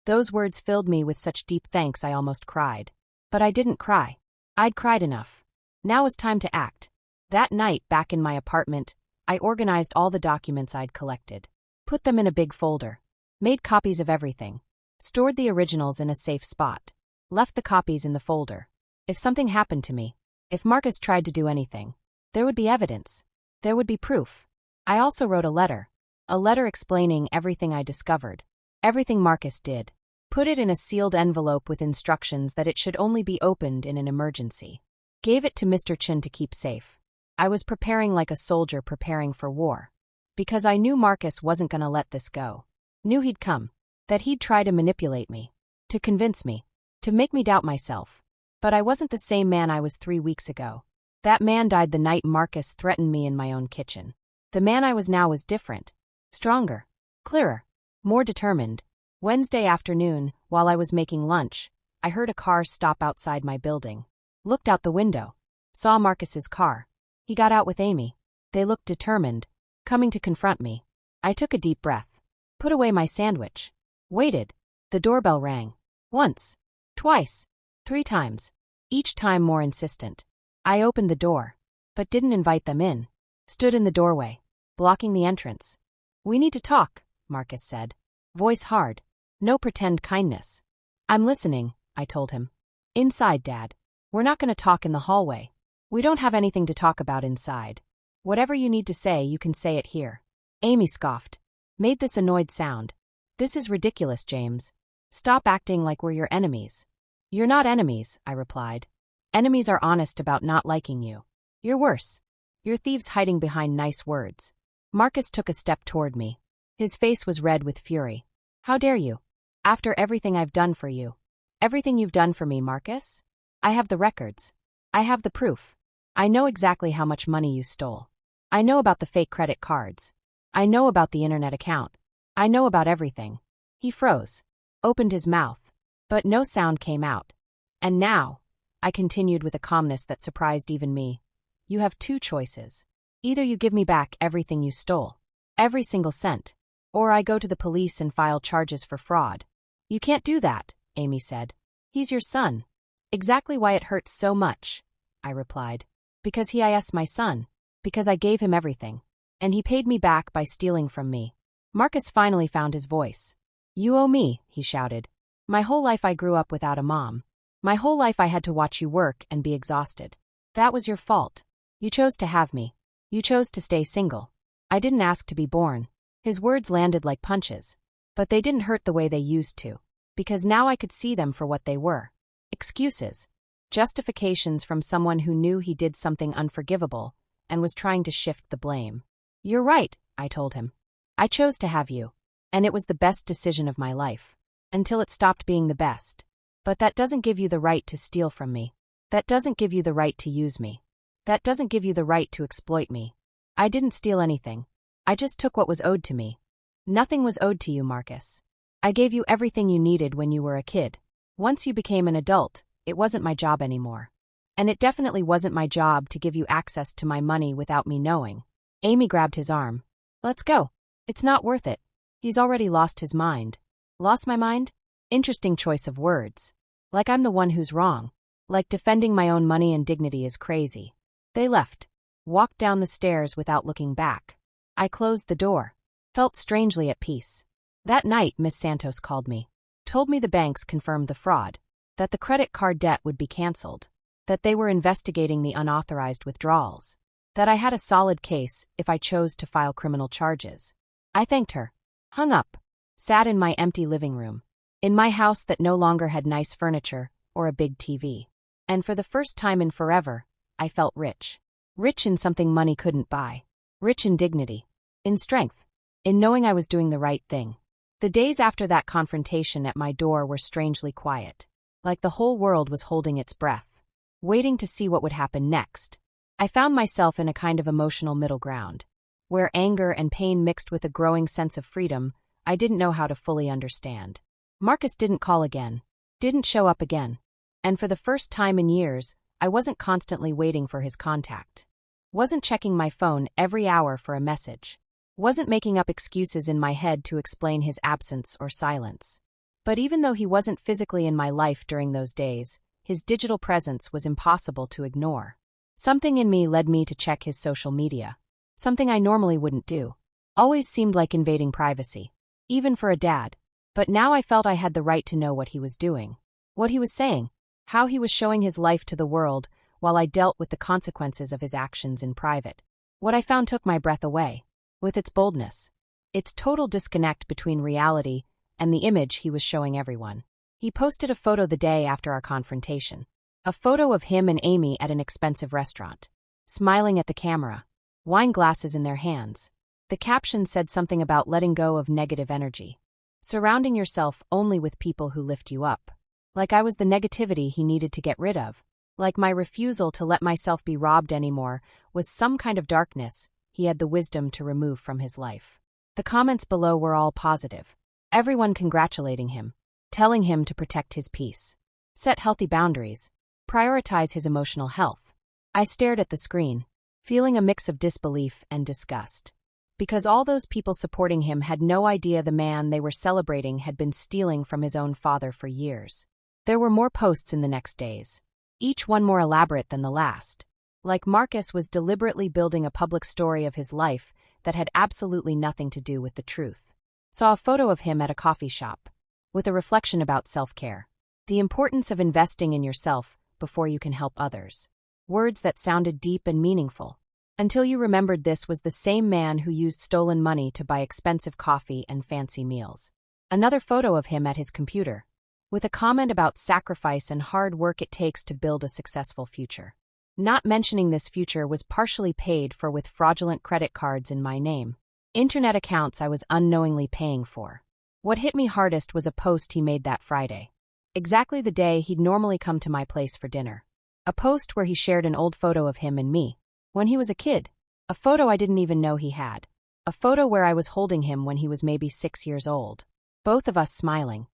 S1: Those words filled me with such deep thanks I almost cried. But I didn't cry. I'd cried enough. Now was time to act. That night, back in my apartment, I organized all the documents I'd collected. Put them in a big folder. Made copies of everything. Stored the originals in a safe spot. Left the copies in the folder. If something happened to me, if Marcus tried to do anything, there would be evidence. There would be proof. I also wrote a letter. A letter explaining everything I discovered. Everything Marcus did. Put it in a sealed envelope with instructions that it should only be opened in an emergency. Gave it to Mr. Chin to keep safe. I was preparing like a soldier preparing for war. Because I knew Marcus wasn't gonna let this go. Knew he'd come. That he'd try to manipulate me. To convince me. To make me doubt myself. But I wasn't the same man I was 3 weeks ago. That man died the night Marcus threatened me in my own kitchen. The man I was now was different. Stronger. Clearer. More determined. Wednesday afternoon, while I was making lunch, I heard a car stop outside my building. Looked out the window. Saw Marcus's car. He got out with Amy. They looked determined. Coming to confront me. I took a deep breath. Put away my sandwich. Waited. The doorbell rang. Once. Twice. 3 times. Each time more insistent. I opened the door. But didn't invite them in. Stood in the doorway. Blocking the entrance. We need to talk, Marcus said. Voice hard. No pretend kindness. I'm listening, I told him. Inside, Dad. We're not going to talk in the hallway. We don't have anything to talk about inside. Whatever you need to say, you can say it here. Amy scoffed. Made this annoyed sound. This is ridiculous, James. Stop acting like we're your enemies. You're not enemies, I replied. Enemies are honest about not liking you. You're worse. You're thieves hiding behind nice words. Marcus took a step toward me. His face was red with fury. How dare you? After everything I've done for you. Everything you've done for me, Marcus? I have the records. I have the proof. I know exactly how much money you stole. I know about the fake credit cards. I know about the internet account. I know about everything. He froze. Opened his mouth. But no sound came out. And now, I continued with a calmness that surprised even me, you have 2 choices. Either you give me back everything you stole. Every single cent. Or I go to the police and file charges for fraud. You can't do that, Amy said. He's your son. Exactly why it hurts so much, I replied. Because he is my son. Because I gave him everything. And he paid me back by stealing from me. Marcus finally found his voice. You owe me, he shouted. My whole life I grew up without a mom. My whole life I had to watch you work and be exhausted. That was your fault. You chose to have me. You chose to stay single. I didn't ask to be born. His words landed like punches. But they didn't hurt the way they used to. Because now I could see them for what they were. Excuses. Justifications from someone who knew he did something unforgivable and was trying to shift the blame. "You're right," I told him. "I chose to have you. And it was the best decision of my life. Until it stopped being the best. But that doesn't give you the right to steal from me. That doesn't give you the right to use me. That doesn't give you the right to exploit me. I didn't steal anything. I just took what was owed to me. Nothing was owed to you, Marcus. I gave you everything you needed when you were a kid. Once you became an adult, it wasn't my job anymore. And it definitely wasn't my job to give you access to my money without me knowing." Amy grabbed his arm. "Let's go. It's not worth it. He's already lost his mind." Lost my mind? Interesting choice of words. Like I'm the one who's wrong. Like defending my own money and dignity is crazy. They left. Walked down the stairs without looking back. I closed the door. Felt strangely at peace. That night, Miss Santos called me. Told me the banks confirmed the fraud. That the credit card debt would be canceled. That they were investigating the unauthorized withdrawals. That I had a solid case if I chose to file criminal charges. I thanked her. Hung up. Sat in my empty living room. In my house that no longer had nice furniture or a big TV. And for the first time in forever, I felt rich. Rich in something money couldn't buy. Rich in dignity. In strength. In knowing I was doing the right thing. The days after that confrontation at my door were strangely quiet. Like the whole world was holding its breath. Waiting to see what would happen next. I found myself in a kind of emotional middle ground. Where anger and pain mixed with a growing sense of freedom I didn't know how to fully understand. Marcus didn't call again. Didn't show up again. And for the first time in years, I wasn't constantly waiting for his contact. Wasn't checking my phone every hour for a message. Wasn't making up excuses in my head to explain his absence or silence. But even though he wasn't physically in my life during those days, his digital presence was impossible to ignore. Something in me led me to check his social media. Something I normally wouldn't do. Always seemed like invading privacy. Even for a dad. But now I felt I had the right to know what he was doing. What he was saying. How he was showing his life to the world while I dealt with the consequences of his actions in private. What I found took my breath away. With its boldness. Its total disconnect between reality and the image he was showing everyone. He posted a photo the day after our confrontation. A photo of him and Amy at an expensive restaurant. Smiling at the camera. Wine glasses in their hands. The caption said something about letting go of negative energy. Surrounding yourself only with people who lift you up. Like I was the negativity he needed to get rid of. Like my refusal to let myself be robbed anymore was some kind of darkness he had the wisdom to remove from his life. The comments below were all positive. Everyone congratulating him. Telling him to protect his peace. Set healthy boundaries. Prioritize his emotional health. I stared at the screen, feeling a mix of disbelief and disgust. Because all those people supporting him had no idea the man they were celebrating had been stealing from his own father for years. There were more posts in the next days. Each one more elaborate than the last. Like Marcus was deliberately building a public story of his life that had absolutely nothing to do with the truth. Saw a photo of him at a coffee shop. With a reflection about self-care. The importance of investing in yourself before you can help others. Words that sounded deep and meaningful. Until you remembered this was the same man who used stolen money to buy expensive coffee and fancy meals. Another photo of him at his computer. With a comment about sacrifice and hard work it takes to build a successful future. Not mentioning this future was partially paid for with fraudulent credit cards in my name. Internet accounts I was unknowingly paying for. What hit me hardest was a post he made that Friday. Exactly the day he'd normally come to my place for dinner. A post where he shared an old photo of him and me. When he was a kid. A photo I didn't even know he had. A photo where I was holding him when he was maybe 6 years old. Both of us smiling.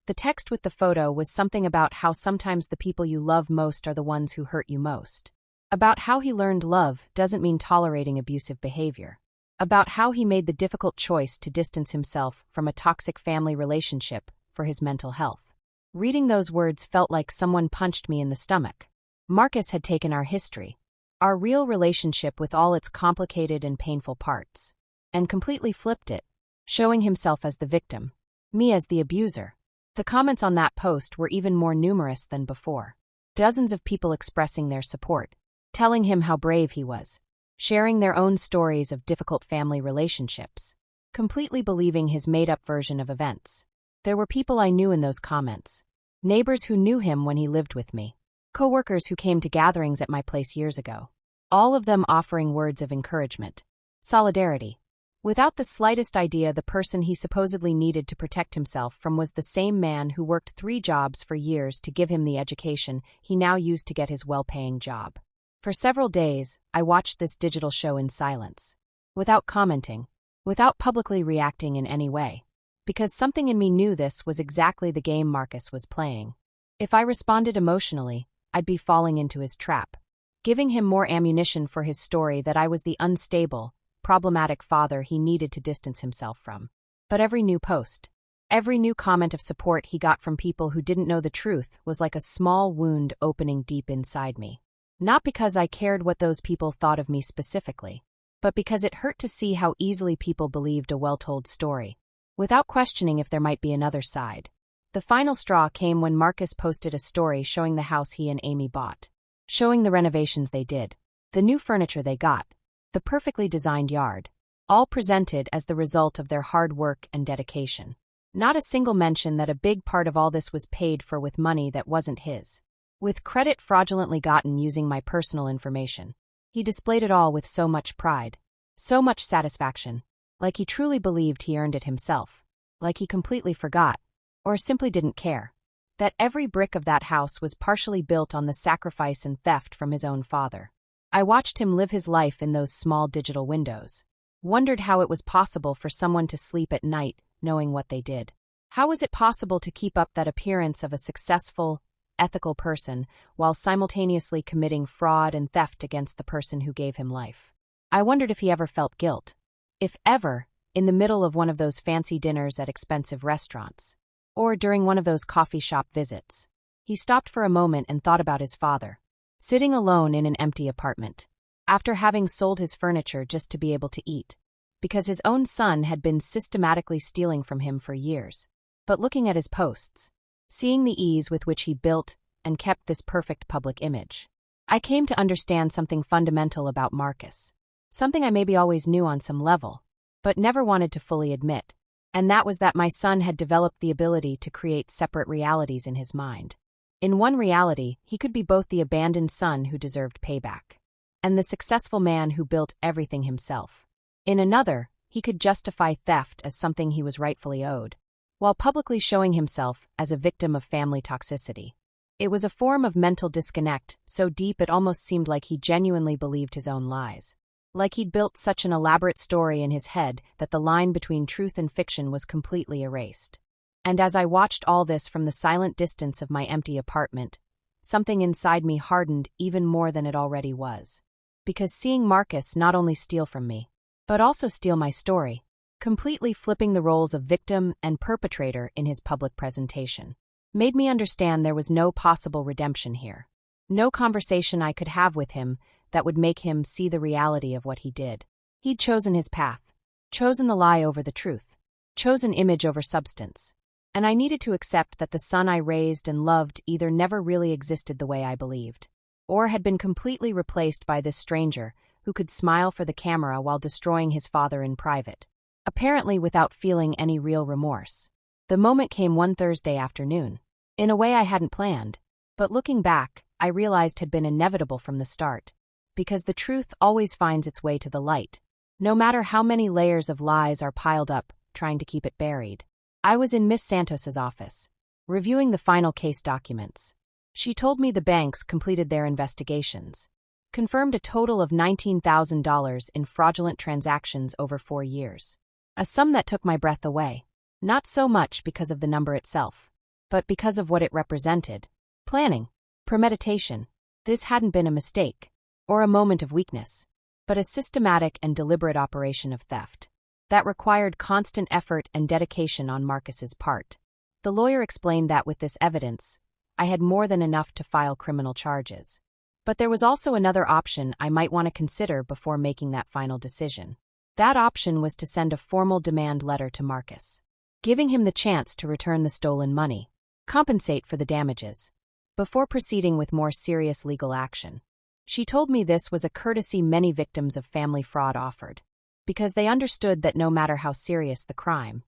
S1: The text with the photo was something about how sometimes the people you love most are the ones who hurt you most. About how he learned love doesn't mean tolerating abusive behavior. About how he made the difficult choice to distance himself from a toxic family relationship for his mental health. Reading those words felt like someone punched me in the stomach. Marcus had taken our history. Our real relationship with all its complicated and painful parts. And completely flipped it. Showing himself as the victim. Me as the abuser. The comments on that post were even more numerous than before. Dozens of people expressing their support. Telling him how brave he was. Sharing their own stories of difficult family relationships. Completely believing his made-up version of events. There were people I knew in those comments. Neighbors who knew him when he lived with me. Coworkers who came to gatherings at my place years ago. All of them offering words of encouragement. Solidarity. Without the slightest idea the person he supposedly needed to protect himself from was the same man who worked 3 jobs for years to give him the education he now used to get his well-paying job. For several days, I watched this digital show in silence. Without commenting. Without publicly reacting in any way. Because something in me knew this was exactly the game Marcus was playing. If I responded emotionally, I'd be falling into his trap. Giving him more ammunition for his story that I was the unstable, problematic father he needed to distance himself from. But every new post, every new comment of support he got from people who didn't know the truth was like a small wound opening deep inside me. Not because I cared what those people thought of me specifically, but because it hurt to see how easily people believed a well-told story, without questioning if there might be another side. The final straw came when Marcus posted a story showing the house he and Amy bought, showing the renovations they did, the new furniture they got, the perfectly designed yard, all presented as the result of their hard work and dedication. Not a single mention that a big part of all this was paid for with money that wasn't his, with credit fraudulently gotten using my personal information. He displayed it all with so much pride, so much satisfaction, like he truly believed he earned it himself, like he completely forgot, or simply didn't care, that every brick of that house was partially built on the sacrifice and theft from his own father. I watched him live his life in those small digital windows, wondered how it was possible for someone to sleep at night knowing what they did. How was it possible to keep up that appearance of a successful, ethical person while simultaneously committing fraud and theft against the person who gave him life? I wondered if he ever felt guilt. If ever, in the middle of one of those fancy dinners at expensive restaurants, or during one of those coffee shop visits. He stopped for a moment and thought about his father, sitting alone in an empty apartment, after having sold his furniture just to be able to eat, because his own son had been systematically stealing from him for years. But looking at his posts, seeing the ease with which he built and kept this perfect public image, I came to understand something fundamental about Marcus, something I maybe always knew on some level, but never wanted to fully admit, and that was that my son had developed the ability to create separate realities in his mind. In one reality, he could be both the abandoned son who deserved payback, and the successful man who built everything himself. In another, he could justify theft as something he was rightfully owed, while publicly showing himself as a victim of family toxicity. It was a form of mental disconnect, so deep it almost seemed like he genuinely believed his own lies. Like he'd built such an elaborate story in his head that the line between truth and fiction was completely erased. And as I watched all this from the silent distance of my empty apartment, something inside me hardened even more than it already was. Because seeing Marcus not only steal from me, but also steal my story, completely flipping the roles of victim and perpetrator in his public presentation, made me understand there was no possible redemption here. No conversation I could have with him that would make him see the reality of what he did. He'd chosen his path, chosen the lie over the truth, chosen image over substance. And I needed to accept that the son I raised and loved either never really existed the way I believed, or had been completely replaced by this stranger who could smile for the camera while destroying his father in private, apparently without feeling any real remorse. The moment came one Thursday afternoon, in a way I hadn't planned, but looking back, I realized had been inevitable from the start, because the truth always finds its way to the light, no matter how many layers of lies are piled up trying to keep it buried. I was in Miss Santos's office, reviewing the final case documents. She told me the banks completed their investigations, confirmed a total of $19,000 in fraudulent transactions over 4 years. A sum that took my breath away, not so much because of the number itself, but because of what it represented. Planning, premeditation. This hadn't been a mistake, or a moment of weakness, but a systematic and deliberate operation of theft that required constant effort and dedication on Marcus's part. The lawyer explained that with this evidence, I had more than enough to file criminal charges. But there was also another option I might want to consider before making that final decision. That option was to send a formal demand letter to Marcus, giving him the chance to return the stolen money, compensate for the damages, before proceeding with more serious legal action. She told me this was a courtesy many victims of family fraud offered, because they understood that no matter how serious the crime,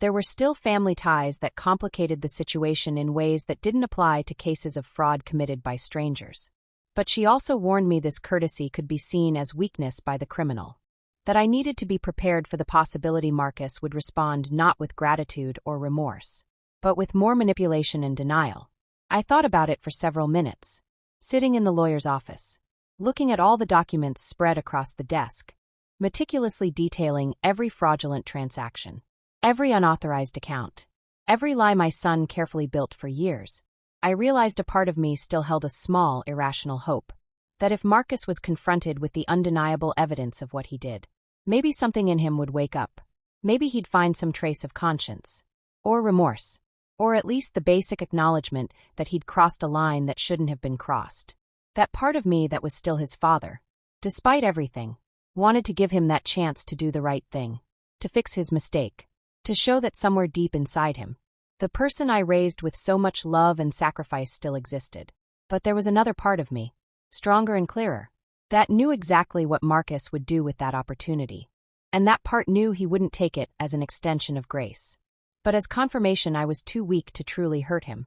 S1: There were still family ties that complicated the situation in ways that didn't apply to cases of fraud committed by strangers. But she also warned me this courtesy could be seen as weakness by the criminal. That I needed to be prepared for the possibility Marcus would respond not with gratitude or remorse, but with more manipulation and denial. I thought about it for several minutes, sitting in the lawyer's office, looking at all the documents spread across the desk, meticulously detailing every fraudulent transaction, every unauthorized account, every lie my son carefully built for years. I realized a part of me still held a small, irrational hope that if Marcus was confronted with the undeniable evidence of what he did, maybe something in him would wake up. Maybe he'd find some trace of conscience, or remorse, or at least the basic acknowledgement that he'd crossed a line that shouldn't have been crossed. That part of me that was still his father, despite everything, wanted to give him that chance to do the right thing, to fix his mistake, to show that somewhere deep inside him, the person I raised with so much love and sacrifice still existed. But there was another part of me, stronger and clearer, that knew exactly what Marcus would do with that opportunity. And that part knew he wouldn't take it as an extension of grace, but as confirmation I was too weak to truly hurt him,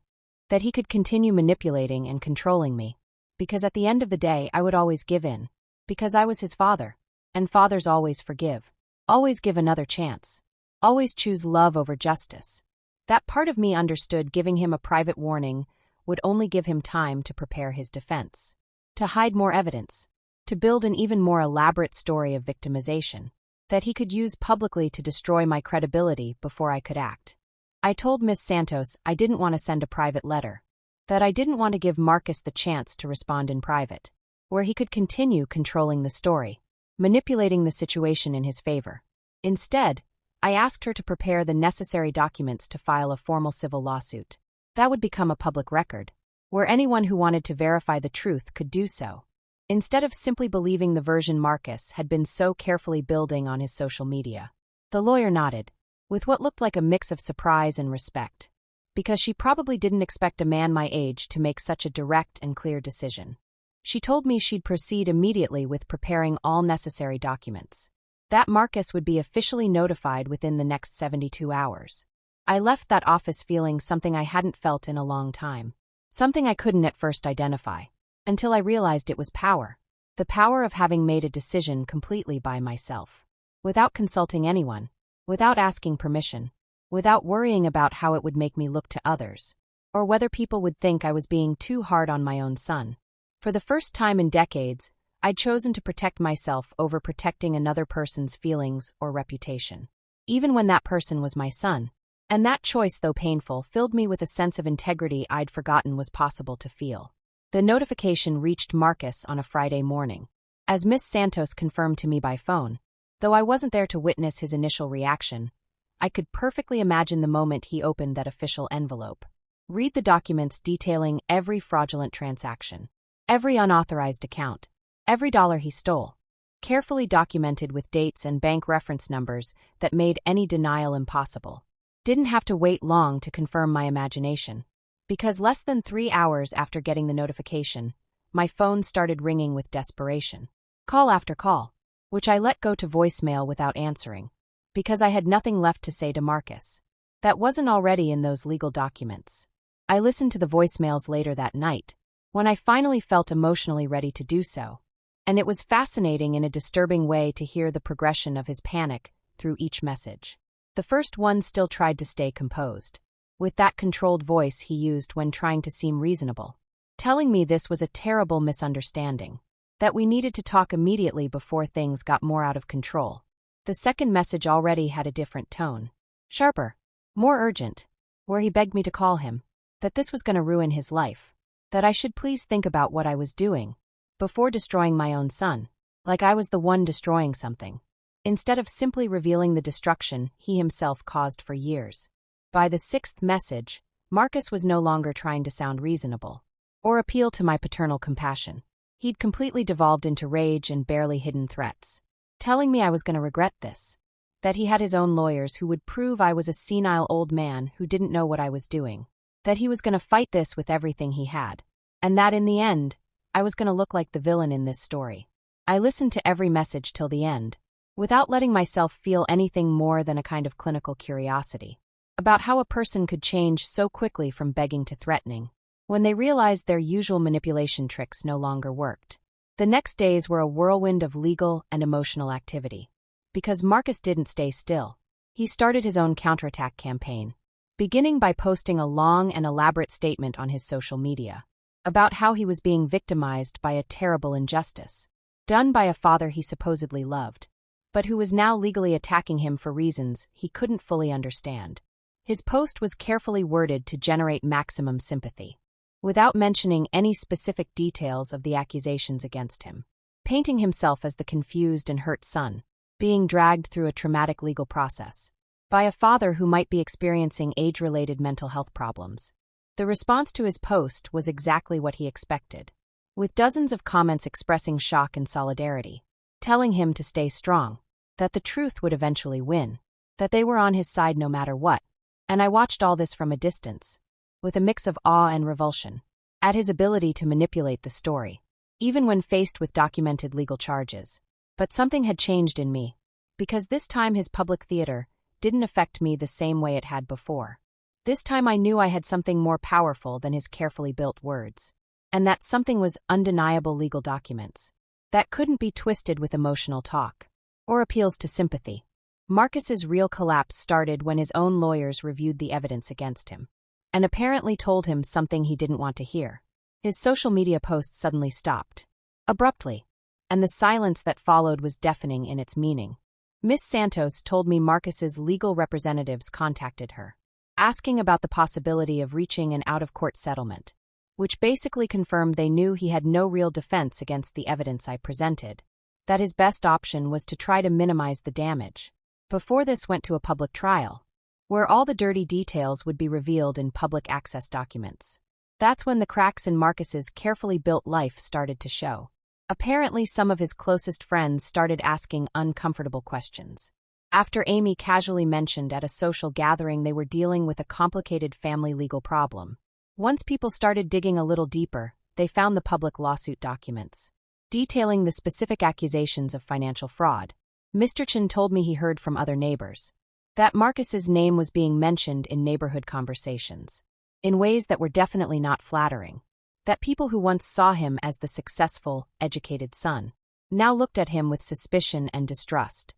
S1: that he could continue manipulating and controlling me, because at the end of the day I would always give in, because I was his father, and fathers always forgive, always give another chance, always choose love over justice. That part of me understood giving him a private warning would only give him time to prepare his defense, to hide more evidence, to build an even more elaborate story of victimization, that he could use publicly to destroy my credibility before I could act. I told Miss Santos I didn't want to send a private letter, that I didn't want to give Marcus the chance to respond in private, where he could continue controlling the story, manipulating the situation in his favor. Instead, I asked her to prepare the necessary documents to file a formal civil lawsuit. That would become a public record, where anyone who wanted to verify the truth could do so, instead of simply believing the version Marcus had been so carefully building on his social media. The lawyer nodded, with what looked like a mix of surprise and respect, because she probably didn't expect a man my age to make such a direct and clear decision. She told me she'd proceed immediately with preparing all necessary documents, that Marcus would be officially notified within the next 72 hours. I left that office feeling something I hadn't felt in a long time, something I couldn't at first identify, until I realized it was power, the power of having made a decision completely by myself, without consulting anyone, without asking permission, without worrying about how it would make me look to others, or whether people would think I was being too hard on my own son. For the first time in decades, I'd chosen to protect myself over protecting another person's feelings or reputation, even when that person was my son. And that choice, though painful, filled me with a sense of integrity I'd forgotten was possible to feel. The notification reached Marcus on a Friday morning, as Miss Santos confirmed to me by phone. Though I wasn't there to witness his initial reaction, I could perfectly imagine the moment he opened that official envelope. Read the documents detailing every fraudulent transaction, every unauthorized account, every dollar he stole, carefully documented with dates and bank reference numbers that made any denial impossible. Didn't have to wait long to confirm my imagination, because less than 3 hours after getting the notification, my phone started ringing with desperation. Call after call, which I let go to voicemail without answering, because I had nothing left to say to Marcus that wasn't already in those legal documents. I listened to the voicemails later that night, when I finally felt emotionally ready to do so, and it was fascinating in a disturbing way to hear the progression of his panic through each message. The first one still tried to stay composed, with that controlled voice he used when trying to seem reasonable, telling me this was a terrible misunderstanding, that we needed to talk immediately before things got more out of control. The second message already had a different tone, sharper, more urgent, where he begged me to call him, that this was going to ruin his life, that I should please think about what I was doing before destroying my own son, like I was the one destroying something, instead of simply revealing the destruction he himself caused for years. By the sixth message, Marcus was no longer trying to sound reasonable or appeal to my paternal compassion. He'd completely devolved into rage and barely hidden threats, telling me I was going to regret this, that he had his own lawyers who would prove I was a senile old man who didn't know what I was doing, that he was going to fight this with everything he had, and that in the end, I was going to look like the villain in this story. I listened to every message till the end, without letting myself feel anything more than a kind of clinical curiosity. about how a person could change so quickly from begging to threatening when they realized their usual manipulation tricks no longer worked. The next days were a whirlwind of legal and emotional activity. Because Marcus didn't stay still, he started his own counterattack campaign, beginning by posting a long and elaborate statement on his social media about how he was being victimized by a terrible injustice done by a father he supposedly loved, but who was now legally attacking him for reasons he couldn't fully understand. His post was carefully worded to generate maximum sympathy, without mentioning any specific details of the accusations against him, painting himself as the confused and hurt son, being dragged through a traumatic legal process by a father who might be experiencing age-related mental health problems. The response to his post was exactly what he expected, with dozens of comments expressing shock and solidarity, telling him to stay strong, that the truth would eventually win, that they were on his side no matter what. And I watched all this from a distance, with a mix of awe and revulsion, at his ability to manipulate the story, even when faced with documented legal charges. But something had changed in me, because this time his public theater didn't affect me the same way it had before. This time I knew I had something more powerful than his carefully built words, and that something was undeniable legal documents that couldn't be twisted with emotional talk or appeals to sympathy. Marcus's real collapse started when his own lawyers reviewed the evidence against him and apparently told him something he didn't want to hear. His social media posts suddenly stopped, abruptly, and the silence that followed was deafening in its meaning. Miss Santos told me Marcus's legal representatives contacted her, asking about the possibility of reaching an out-of-court settlement, which basically confirmed they knew he had no real defense against the evidence I presented, that his best option was to try to minimize the damage before this went to a public trial, where all the dirty details would be revealed in public access documents. That's when the cracks in Marcus's carefully built life started to show. Apparently, some of his closest friends started asking uncomfortable questions. After Amy casually mentioned at a social gathering they were dealing with a complicated family legal problem. Once people started digging a little deeper, they found the public lawsuit documents, detailing the specific accusations of financial fraud. Mr. Chen told me he heard from other neighbors that Marcus's name was being mentioned in neighborhood conversations, in ways that were definitely not flattering. That people who once saw him as the successful, educated son now looked at him with suspicion and distrust.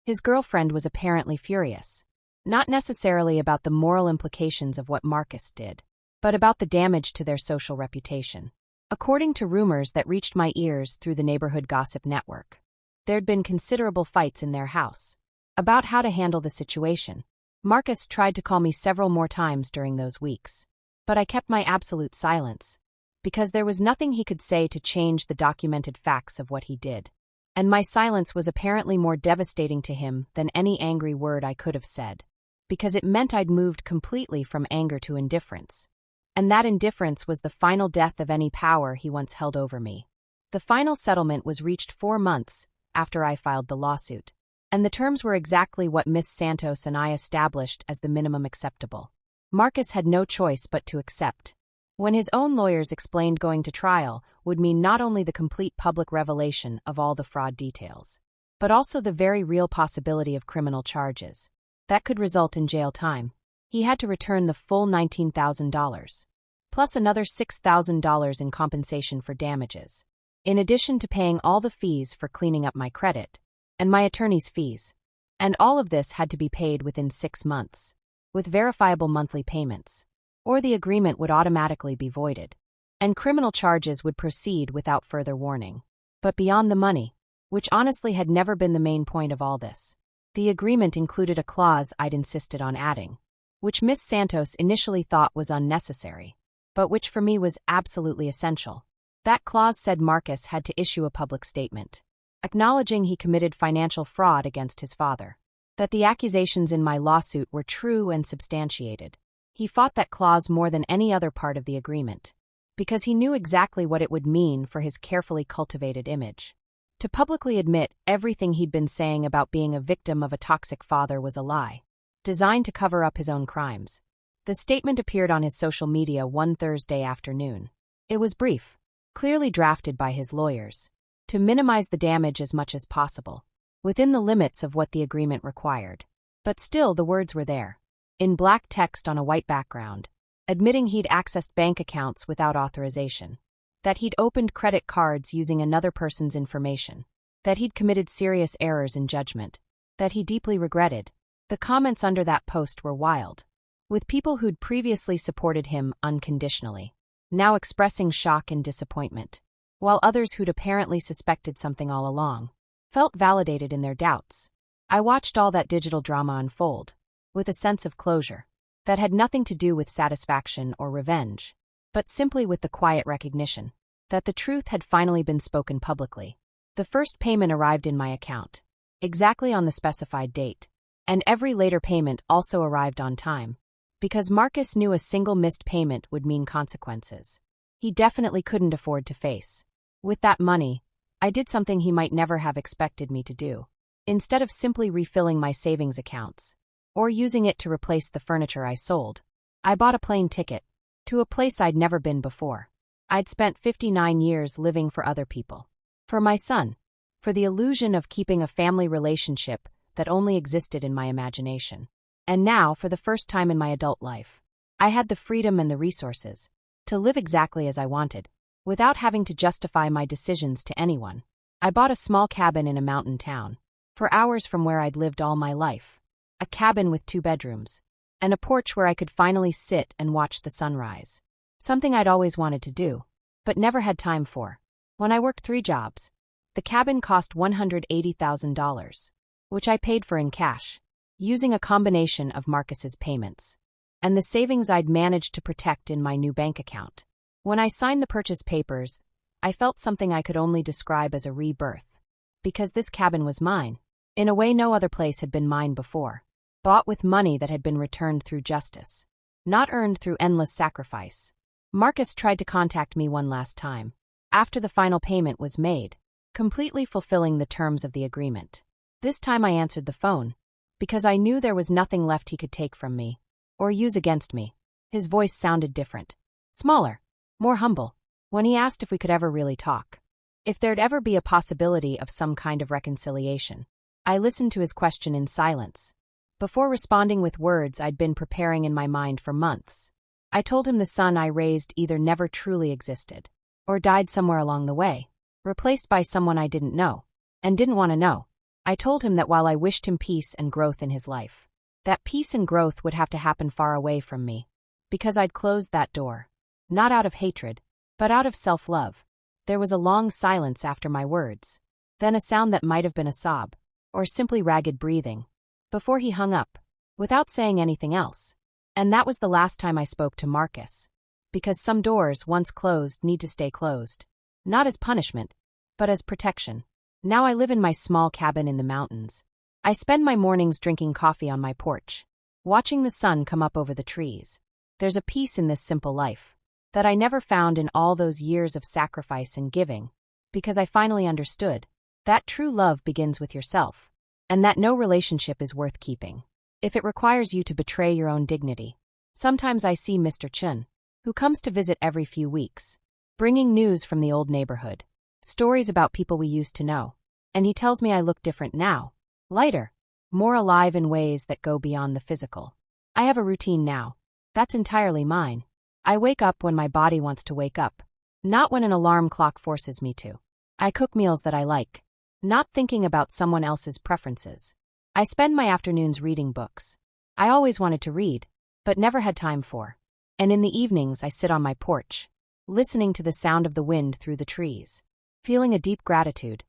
S1: His girlfriend was apparently furious, not necessarily about the moral implications of what Marcus did, but about the damage to their social reputation. According to rumors that reached my ears through the neighborhood gossip network, there'd been considerable fights in their house about how to handle the situation. Marcus tried to call me several more times during those weeks, but I kept my absolute silence, because there was nothing he could say to change the documented facts of what he did. And my silence was apparently more devastating to him than any angry word I could have said, because it meant I'd moved completely from anger to indifference. And that indifference was the final death of any power he once held over me. The final settlement was reached 4 months after I filed the lawsuit, and the terms were exactly what Miss Santos and I established as the minimum acceptable. Marcus had no choice but to accept. When his own lawyers explained going to trial would mean not only the complete public revelation of all the fraud details, but also the very real possibility of criminal charges that could result in jail time. He had to return the full $19,000, plus another $6,000 in compensation for damages, in addition to paying all the fees for cleaning up my credit, and my attorney's fees. And all of this had to be paid within 6 months, with verifiable monthly payments, or the agreement would automatically be voided, and criminal charges would proceed without further warning. But beyond the money, which honestly had never been the main point of all this, the agreement included a clause I'd insisted on adding, which Miss Santos initially thought was unnecessary, but which for me was absolutely essential. That clause said Marcus had to issue a public statement, acknowledging he committed financial fraud against his father, that the accusations in my lawsuit were true and substantiated. He fought that clause more than any other part of the agreement, because he knew exactly what it would mean for his carefully cultivated image. To publicly admit everything he'd been saying about being a victim of a toxic father was a lie, designed to cover up his own crimes. The statement appeared on his social media one Thursday afternoon. It was brief, clearly drafted by his lawyers, to minimize the damage as much as possible, within the limits of what the agreement required. But still, the words were there. in black text on a white background, admitting he'd accessed bank accounts without authorization, that he'd opened credit cards using another person's information, that he'd committed serious errors in judgment, that he deeply regretted. The comments under that post were wild, with people who'd previously supported him unconditionally, now expressing shock and disappointment, while others who'd apparently suspected something all along felt validated in their doubts. I watched all that digital drama unfold, with a sense of closure that had nothing to do with satisfaction or revenge, but simply with the quiet recognition that the truth had finally been spoken publicly. The first payment arrived in my account, exactly on the specified date, and every later payment also arrived on time, because Marcus knew a single missed payment would mean consequences he definitely couldn't afford to face. With that money, I did something he might never have expected me to do. Instead of simply refilling my savings accounts, or using it to replace the furniture I sold, I bought a plane ticket to a place I'd never been before. I'd spent 59 years living for other people. For my son. For the illusion of keeping a family relationship that only existed in my imagination. And now, for the first time in my adult life, I had the freedom and the resources to live exactly as I wanted, without having to justify my decisions to anyone. I bought a small cabin in a mountain town, for hours from where I'd lived all my life. A cabin with 2 bedrooms, and a porch where I could finally sit and watch the sunrise. Something I'd always wanted to do, but never had time for. When I worked 3 jobs, the cabin cost $180,000, which I paid for in cash, using a combination of Marcus's payments and the savings I'd managed to protect in my new bank account. When I signed the purchase papers, I felt something I could only describe as a rebirth, because this cabin was mine, in a way no other place had been mine before, bought with money that had been returned through justice, not earned through endless sacrifice. Marcus tried to contact me one last time, after the final payment was made, completely fulfilling the terms of the agreement. This time I answered the phone, because I knew there was nothing left he could take from me, or use against me. His voice sounded different, smaller, more humble, when he asked if we could ever really talk, if there'd ever be a possibility of some kind of reconciliation. I listened to his question in silence, before responding with words I'd been preparing in my mind for months. I told him the son I raised either never truly existed, or died somewhere along the way, replaced by someone I didn't know, and didn't want to know. I told him that while I wished him peace and growth in his life, that peace and growth would have to happen far away from me, because I'd closed that door, not out of hatred, but out of self-love. There was a long silence after my words, then a sound that might have been a sob, or simply ragged breathing, before he hung up, without saying anything else. And that was the last time I spoke to Marcus, because some doors, once closed, need to stay closed, not as punishment, but as protection. Now I live in my small cabin in the mountains. I spend my mornings drinking coffee on my porch, watching the sun come up over the trees. There's a peace in this simple life that I never found in all those years of sacrifice and giving, because I finally understood that true love begins with yourself, and that no relationship is worth keeping if it requires you to betray your own dignity. Sometimes I see Mr. Chun, who comes to visit every few weeks, bringing news from the old neighborhood, stories about people we used to know, and he tells me I look different now, lighter, more alive in ways that go beyond the physical. I have a routine now. That's entirely mine. I wake up when my body wants to wake up, not when an alarm clock forces me to. I cook meals that I like, not thinking about someone else's preferences. I spend my afternoons reading books I always wanted to read, but never had time for. And in the evenings I sit on my porch, listening to the sound of the wind through the trees, feeling a deep gratitude,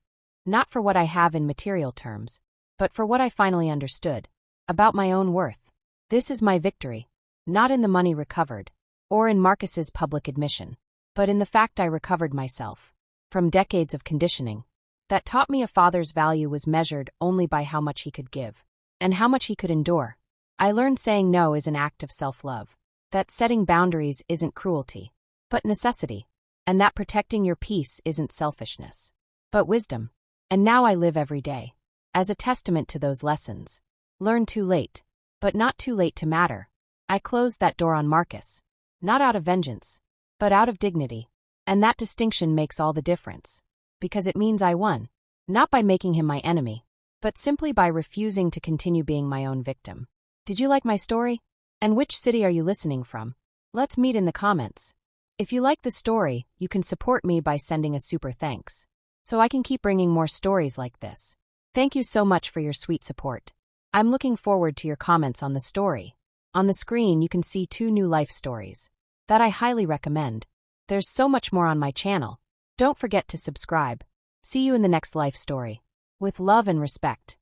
S1: not for what I have in material terms, but for what I finally understood about my own worth. This is my victory, not in the money recovered, or in Marcus's public admission, but in the fact I recovered myself from decades of conditioning that taught me a father's value was measured only by how much he could give and how much he could endure. I learned saying no is an act of self-love, that setting boundaries isn't cruelty, but necessity, and that protecting your peace isn't selfishness, but wisdom. And now I live every day as a testament to those lessons. Learned too late, but not too late to matter. I closed that door on Marcus, not out of vengeance, but out of dignity. And that distinction makes all the difference, because it means I won, not by making him my enemy, but simply by refusing to continue being my own victim. Did you like my story? And which city are you listening from? Let's meet in the comments. If you like the story, you can support me by sending a super thanks, so I can keep bringing more stories like this. Thank you so much for your sweet support. I'm looking forward to your comments on the story. On the screen, you can see 2 new life stories that I highly recommend. There's so much more on my channel. Don't forget to subscribe. See you in the next life story. With love and respect.